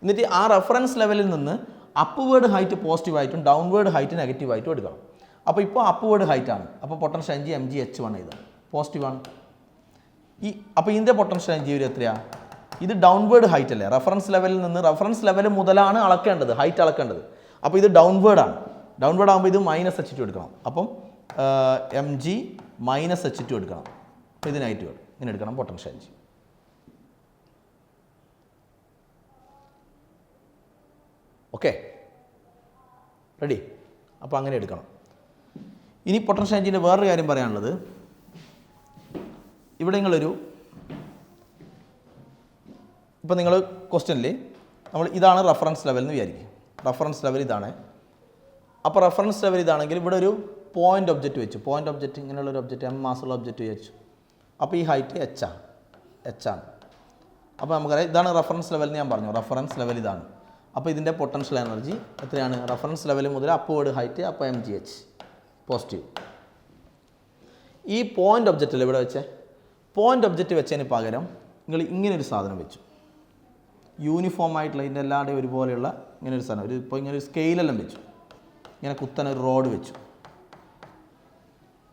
എന്നിട്ട് ആ റഫറൻസ് ലെവലിൽ നിന്ന് അപ്വേർഡ് ഹൈറ്റ് പോസിറ്റീവായിട്ടും ഡൗൺവേർഡ് ഹൈറ്റ് നെഗറ്റീവായിട്ടും എടുക്കണം. അപ്പോൾ ഇപ്പോൾ അപ്വേർഡ് ഹൈറ്റ് ആണ്, അപ്പോൾ പൊട്ടൻഷ്യൽ എനർജി mgh1 എഴുതാം, പോസിറ്റീവാണ്. അപ്പോൾ ഇതിൻ്റെ പൊട്ടൻഷ്യൽ എനർജി ഒരു എത്രയാണ്? ഇത് ഡൗൺവേർഡ് ഹൈറ്റ് അല്ലേ? റഫറൻസ് ലെവൽ മുതലാണ് ഹൈറ്റ് അളക്കേണ്ടത്. അപ്പോൾ ഇത് ഡൗൺവേർഡ് ആകുമ്പോൾ ഇത് -h2 എടുക്കണം. അപ്പം mg -H2 എടുക്കണം. അപ്പോൾ ഇത് നെഗറ്റീവ് ഇങ്ങനെ എടുക്കണം പൊട്ടൻഷ്യൽ എനർജി. Okay, ready? അപ്പോൾ അങ്ങനെ എടുക്കണം. ഇനി പൊട്ടൻഷ്യൽ എനർജീൻ്റെ വേറൊരു കാര്യം പറയാനുള്ളത്, ഇവിടെ നിങ്ങളൊരു ഇപ്പോൾ നിങ്ങൾ ക്വസ്റ്റ്യനിൽ നമ്മൾ ഇതാണ് റഫറൻസ് ലെവൽ എന്ന് വിചാരിക്കും. റഫറൻസ് ലെവൽ ഇതാണ്. അപ്പോൾ റഫറൻസ് ലെവൽ ഇതാണെങ്കിൽ ഇവിടെ ഒരു പോയിൻ്റ് ഒബ്ജക്റ്റ് വെച്ചു. പോയിൻ്റ് ഒബ്ജക്റ്റ് ഇങ്ങനെയുള്ളൊരു ഒബ്ജക്റ്റ് മാസുള്ള ഒബ്ജക്റ്റ് വെച്ചു. അപ്പോൾ ഈ ഹൈറ്റ് h ആണ്. അപ്പോൾ നമുക്കറിയാം ഇതാണ് റഫറൻസ് ലെവൽ എന്ന് ഞാൻ പറഞ്ഞു. റഫറൻസ് ലെവൽ ഇതാണ്. അപ്പോൾ ഇതിൻ്റെ പൊട്ടൻഷ്യൽ എനർജി എത്രയാണ്? റഫറൻസ് ലെവൽ മുതൽ അപ്വേർഡ് ഹൈറ്റ്, അപ്പോൾ mgh പോസിറ്റീവ്. ഈ പോയിൻ്റ് ഒബ്ജക്റ്റിൽ ഇവിടെ വെച്ചേ പോയിൻ്റ് ഒബ്ജക്റ്റ് വെച്ചതിന് പകരം നിങ്ങൾ ഇങ്ങനൊരു സാധനം വെച്ചു. യൂണിഫോം ആയിട്ടുള്ള ഇതിൻ്റെ എല്ലാവരുടെയും ഒരുപോലെയുള്ള ഇങ്ങനെ ഒരു സാധനം, ഇപ്പോൾ ഇങ്ങനെ ഒരു സ്കെയിലെല്ലാം വെച്ചു. ഇങ്ങനെ കുത്തനെ ഒരു റോഡ് വെച്ചു.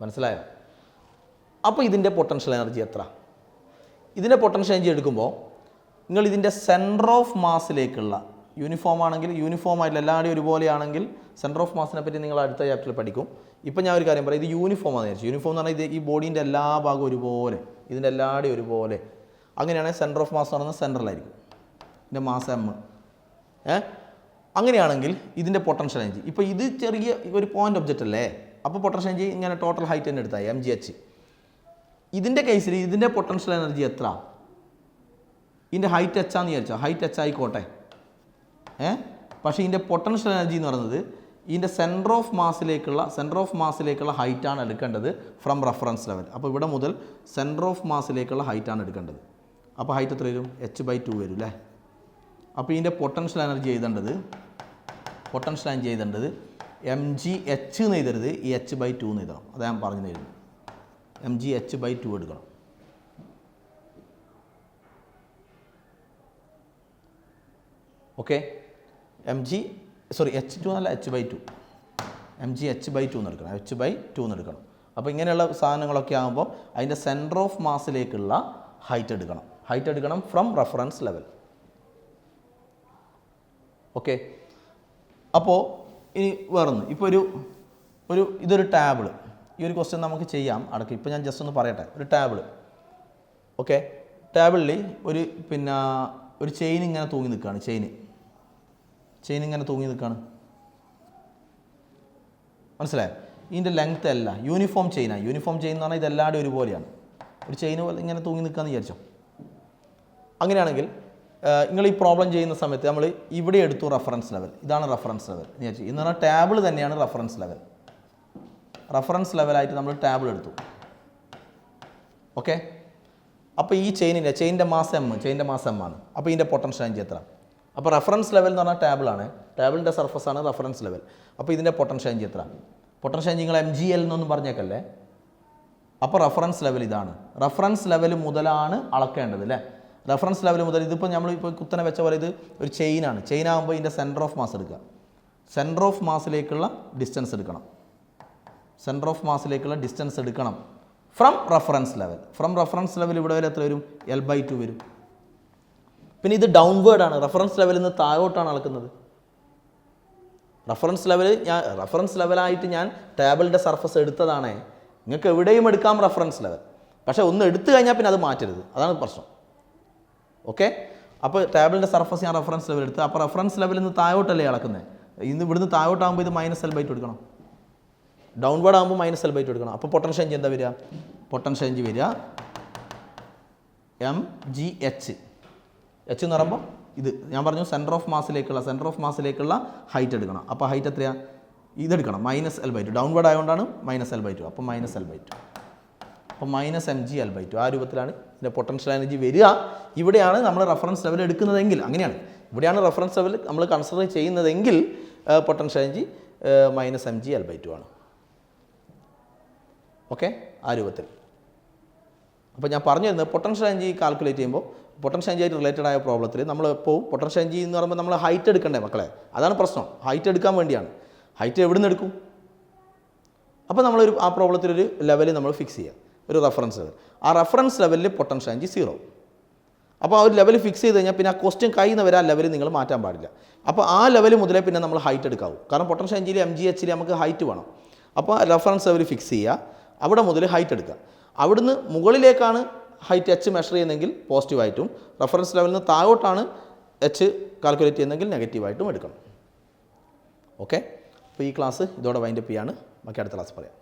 മനസ്സിലായോ? അപ്പോൾ ഇതിൻ്റെ പൊട്ടൻഷ്യൽ എനർജി എത്ര? ഇതിൻ്റെ പൊട്ടൻഷ്യൽ എനർജി എടുക്കുമ്പോൾ നിങ്ങൾ ഇതിൻ്റെ സെൻറ്റർ ഓഫ് മാസിലേക്കുള്ള യൂണിഫോം ആണെങ്കിൽ, യൂണിഫോം ആയിട്ടുള്ള എല്ലാവരുടെയും ഒരുപോലെയാണെങ്കിൽ സെൻറ്റർ ഓഫ് മാസിനെ പറ്റി നിങ്ങൾ അടുത്ത ചാപ്റ്ററിൽ പഠിക്കും. ഇപ്പം ഞാൻ ഒരു കാര്യം പറയാം, ഇത് യൂണിഫോം ആണെന്ന് വിചാരിച്ചു. യൂണിഫോം എന്ന് പറഞ്ഞാൽ ഇത് ഈ ബോഡീൻ്റെ എല്ലാ ഭാഗവും ഒരുപോലെ, ഇതിൻ്റെ എല്ലാവരുടെയും ഒരുപോലെ. അങ്ങനെയാണെങ്കിൽ സെൻറ്റർ ഓഫ് മാസ് എന്ന് പറയുന്നത് സെൻട്രലായിരിക്കും. ഇതിൻ്റെ മാസ് m. അങ്ങനെയാണെങ്കിൽ ഇതിൻ്റെ പൊട്ടൻഷ്യൽ എനർജി, ഇപ്പോൾ ഇത് ചെറിയ ഒരു പോയിൻ്റ് ഒബ്ജക്റ്റ് അല്ലേ, അപ്പോൾ പൊട്ടൻഷ്യൽ എനർജി ഇങ്ങനെ ടോട്ടൽ ഹൈറ്റ് തന്നെ എടുത്താൽ mgh. ഇതിൻ്റെ കേസിൽ ഇതിൻ്റെ പൊട്ടൻഷ്യൽ എനർജി എത്ര? ഇതിൻ്റെ ഹൈറ്റ് h ആണെന്ന് വിചാരിച്ചോ, ഹൈറ്റ് h ആയിക്കോട്ടെ. പക്ഷേ ഇതിൻ്റെ പൊട്ടൻഷ്യൽ എനർജി എന്ന് പറയുന്നത് ഇതിൻ്റെ സെൻറ്റർ ഓഫ് മാസിലേക്കുള്ള ഹൈറ്റാണ് എടുക്കേണ്ടത് ഫ്രം റഫറൻസ് ലെവൽ. അപ്പോൾ ഇവിടെ മുതൽ സെൻറ്റർ ഓഫ് മാസിലേക്കുള്ള ഹൈറ്റാണ് എടുക്കേണ്ടത്. അപ്പോൾ ഹൈറ്റ് എത്ര വരും? h/2 വരും അല്ലേ? അപ്പോൾ ഇതിൻ്റെ പൊട്ടൻഷ്യൽ എനർജി എഴുതേണ്ടത് mgh എന്ന് എഴുതരുത്, ഈ h/2 എന്ന് എഴുതണം. അത് ഞാൻ പറഞ്ഞു തരുന്നു. mgh/2 എടുക്കണം. ഓക്കെ, h2 എന്നല്ല, h/2. mgh/2 എന്ന് എടുക്കണം, h/2 എന്ന് എടുക്കണം. അപ്പോൾ ഇങ്ങനെയുള്ള സാധനങ്ങളൊക്കെ ആകുമ്പോൾ അതിൻ്റെ സെൻറ്റർ ഓഫ് മാസിലേക്കുള്ള ഹൈറ്റ് എടുക്കണം ഫ്രം റഫറൻസ് ലെവൽ. ഓക്കെ, അപ്പോൾ ഇനി വേറൊന്ന്, ഇപ്പോൾ ഇതൊരു ടേബിൾ. ഈ ഒരു ക്വസ്റ്റ്യൻ നമുക്ക് ചെയ്യാം അടക്കം. ഇപ്പോൾ ഞാൻ ജസ്റ്റ് ഒന്ന് പറയട്ടെ. ഒരു ടേബിൾ. ഓക്കെ, ടേബിളിൽ ഒരു ചെയിൻ ഇങ്ങനെ തൂങ്ങി നിൽക്കുകയാണ്. ചെയിൻ ഇങ്ങനെ തൂങ്ങി നിൽക്കുകയാണ്. മനസ്സിലായോ? ഇതിൻ്റെ ലെങ്ത്ത് അല്ല, യൂണിഫോം ചെയിനാണ്. യൂണിഫോം ചെയിൻ എന്ന് പറഞ്ഞാൽ ഇതെല്ലാവരുടെയും ഒരുപോലെയാണ്. ഒരു ചെയിൻ പോലെ ഇങ്ങനെ തൂങ്ങി നിൽക്കാമെന്ന് വിചാരിച്ചോ. അങ്ങനെയാണെങ്കിൽ നിങ്ങൾ ഈ പ്രോബ്ലം ചെയ്യുന്ന സമയത്ത് നമ്മൾ ഇവിടെ എടുത്തു റഫറൻസ് ലെവൽ. ഇതാണ് റഫറൻസ് ലെവൽ എന്ന് വിചാരിച്ചു. എന്ന് പറഞ്ഞാൽ ടേബിൾ തന്നെയാണ് റഫറൻസ് ലെവൽ. റഫറൻസ് ലെവലായിട്ട് നമ്മൾ ടേബിൾ എടുത്തു. ഓക്കെ, അപ്പോൾ ഈ ചെയിനിൻ്റെ മാസ് m ആണ്. അപ്പോൾ ഇതിൻ്റെ പൊട്ടൻഷ്യൽ എനർജി എത്ര? അപ്പോൾ റഫറൻസ് ലെവൽ എന്ന് പറഞ്ഞാൽ ടേബിളാണ്, ടേബിളിൻ്റെ സർഫസാണ് റഫറൻസ് ലെവൽ. അപ്പോൾ ഇതിൻ്റെ പൊട്ടൻഷ്യൽ എനർജി എത്ര? പൊട്ടൻഷ്യൽ എനർജി നിങ്ങൾ mgl എന്നൊന്നും പറഞ്ഞേക്കല്ലേ. അപ്പോൾ റഫറൻസ് ലെവൽ ഇതാണ്. റഫറൻസ് ലെവൽ മുതലാണ് അളക്കേണ്ടത് അല്ലേ? റഫറൻസ് ലെവൽ മുതൽ ഇതിപ്പോൾ നമ്മളിപ്പോൾ കുത്തനെ വെച്ച പോലെ ഇത് ഒരു ചെയിനാണ്. ചെയിനാകുമ്പോൾ ഇതിൻ്റെ സെൻറ്റർ ഓഫ് മാസ് എടുക്കുക. സെൻറ്റർ ഓഫ് മാസിലേക്കുള്ള ഡിസ്റ്റൻസ് എടുക്കണം. ഫ്രം റഫറൻസ് ലെവൽ ഇവിടെ വരെ എത്ര വരും? l/2 വരും. പിന്നെ ഇത് ഡൗൺവേർഡ് ആണ്. റഫറൻസ് ലെവലിൽ നിന്ന് താഴോട്ടാണ് അളക്കുന്നത്. റഫറൻസ് ലെവലായിട്ട് ഞാൻ ടേബിളിൻ്റെ സർഫസ് എടുത്തതാണ്. നിങ്ങൾക്ക് എവിടെയും എടുക്കാം റഫറൻസ് ലെവൽ. പക്ഷേ ഒന്ന് എടുത്തു കഴിഞ്ഞാൽ പിന്നെ അത് മാറ്റരുത്. അതാണ് പ്രശ്നം. ഓക്കെ, അപ്പോൾ ടേബിളിൻ്റെ സർഫസ് ഞാൻ റഫറൻസ് ലെവൽ എടുത്ത്, അപ്പോൾ റഫറൻസ് ലെവലിൽ നിന്ന് താഴോട്ടല്ലേ അളക്കുന്നത്. ഇവിടുന്ന് താഴോട്ടാകുമ്പോൾ ഇത് -l/2 എടുക്കണം. ഡൗൺവേർഡ് ആകുമ്പോൾ -l/2 എടുക്കണം. അപ്പോൾ പൊട്ടൻഷ്യൽ എനർജി എന്താ വരിക? പൊട്ടൻഷ്യൽ എനർജി വരിക mgh. എന്ന് പറയുമ്പോൾ ഇത് ഞാൻ പറഞ്ഞു സെൻറ്റർ ഓഫ് മാസിലേക്കുള്ള ഹൈറ്റ് എടുക്കണം. അപ്പോൾ ഹൈറ്റ് എത്രയാണ്? ഇതെടുക്കണം -l/2. ഡൗൺവേർഡ് ആയതുകൊണ്ടാണ് -l/2. അപ്പോൾ -l/2. അപ്പോൾ -mgl/2 ആ രൂപത്തിലാണ് ഇതിൻ്റെ പൊട്ടൻഷ്യൽ എനർജി വരിക. ഇവിടെയാണ് നമ്മൾ റഫറൻസ് ലെവൽ എടുക്കുന്നതെങ്കിൽ, അങ്ങനെയാണ്, ഇവിടെയാണ് റഫറൻസ് ലെവൽ നമ്മൾ കൺസിഡർ ചെയ്യുന്നതെങ്കിൽ പൊട്ടൻഷ്യൽ എനർജി -mgl/2 ആണ്. ഓക്കെ, ആ രൂപത്തിൽ. അപ്പോൾ ഞാൻ പറഞ്ഞു തരുന്നത് പൊട്ടൻഷ്യൽ എനർജി കാൽക്കുലേറ്റ് ചെയ്യുമ്പോൾ പൊട്ടൻഷ്യൽ എനർജി ആയിട്ട് റിലേറ്റഡ് ആയ പ്രോബ്ലത്തിൽ നമ്മൾ ഇപ്പോൾ പൊട്ടൻഷ്യൽ എനർജി എന്ന് പറയുമ്പോൾ നമ്മൾ ഹൈറ്റ് എടുക്കണ്ടേ മക്കളെ? അതാണ് പ്രശ്നം. ഹൈറ്റ് എടുക്കാൻ വേണ്ടിയാണ്. ഹൈറ്റ് എവിടെ നിന്ന് എടുക്കും? അപ്പോൾ നമ്മളൊരു ആ പ്രോബ്ലത്തിലൊരു ലെവൽ നമ്മൾ ഫിക്സ് ചെയ്യുക, ഒരു റഫറൻസ് ലെവൽ. ആ റഫറൻസ് ലെവലിൽ പൊട്ടൻഷ്യൽ എനർജി 0. അപ്പോൾ ആ ഒരു ലെവൽ ഫിക്സ് ചെയ്ത് കഴിഞ്ഞാൽ പിന്നെ ആ ക്വസ്റ്റ്യൻ കഴിയുന്ന വരെ ആ ലെവൽ നിങ്ങൾ മാറ്റാൻ പാടില്ല. അപ്പോൾ ആ ലെവൽ മുതലേ പിന്നെ നമ്മൾ ഹൈറ്റ് എടുക്കാവൂ. കാരണം പൊട്ടൻഷ്യൽ എനർജിയിൽ mgh നമുക്ക് ഹൈറ്റ് വേണം. അപ്പോൾ റഫറൻസ് ലെവൽ ഫിക്സ് ചെയ്യുക. അവിടെ മുതൽ ഹൈറ്റ് എടുക്കുക. അവിടുന്ന് മുകളിലേക്കാണ് ഹൈറ്റ് എച്ച് മെഷർ ചെയ്യുന്നതെങ്കിൽ പോസിറ്റീവായിട്ടും റെഫറൻസ് ലെവലിൽ നിന്ന് താഴോട്ടാണ് എച്ച് കാൽക്കുലേറ്റ് ചെയ്യുന്നതെങ്കിൽ നെഗറ്റീവായിട്ടും എടുക്കണം. ഓക്കെ, അപ്പോൾ ഈ ക്ലാസ് ഇതോടെ വൈൻഡപ്പ് ചെയ്യാണ്. ബാക്കി അടുത്ത ക്ലാസ് പറയാം.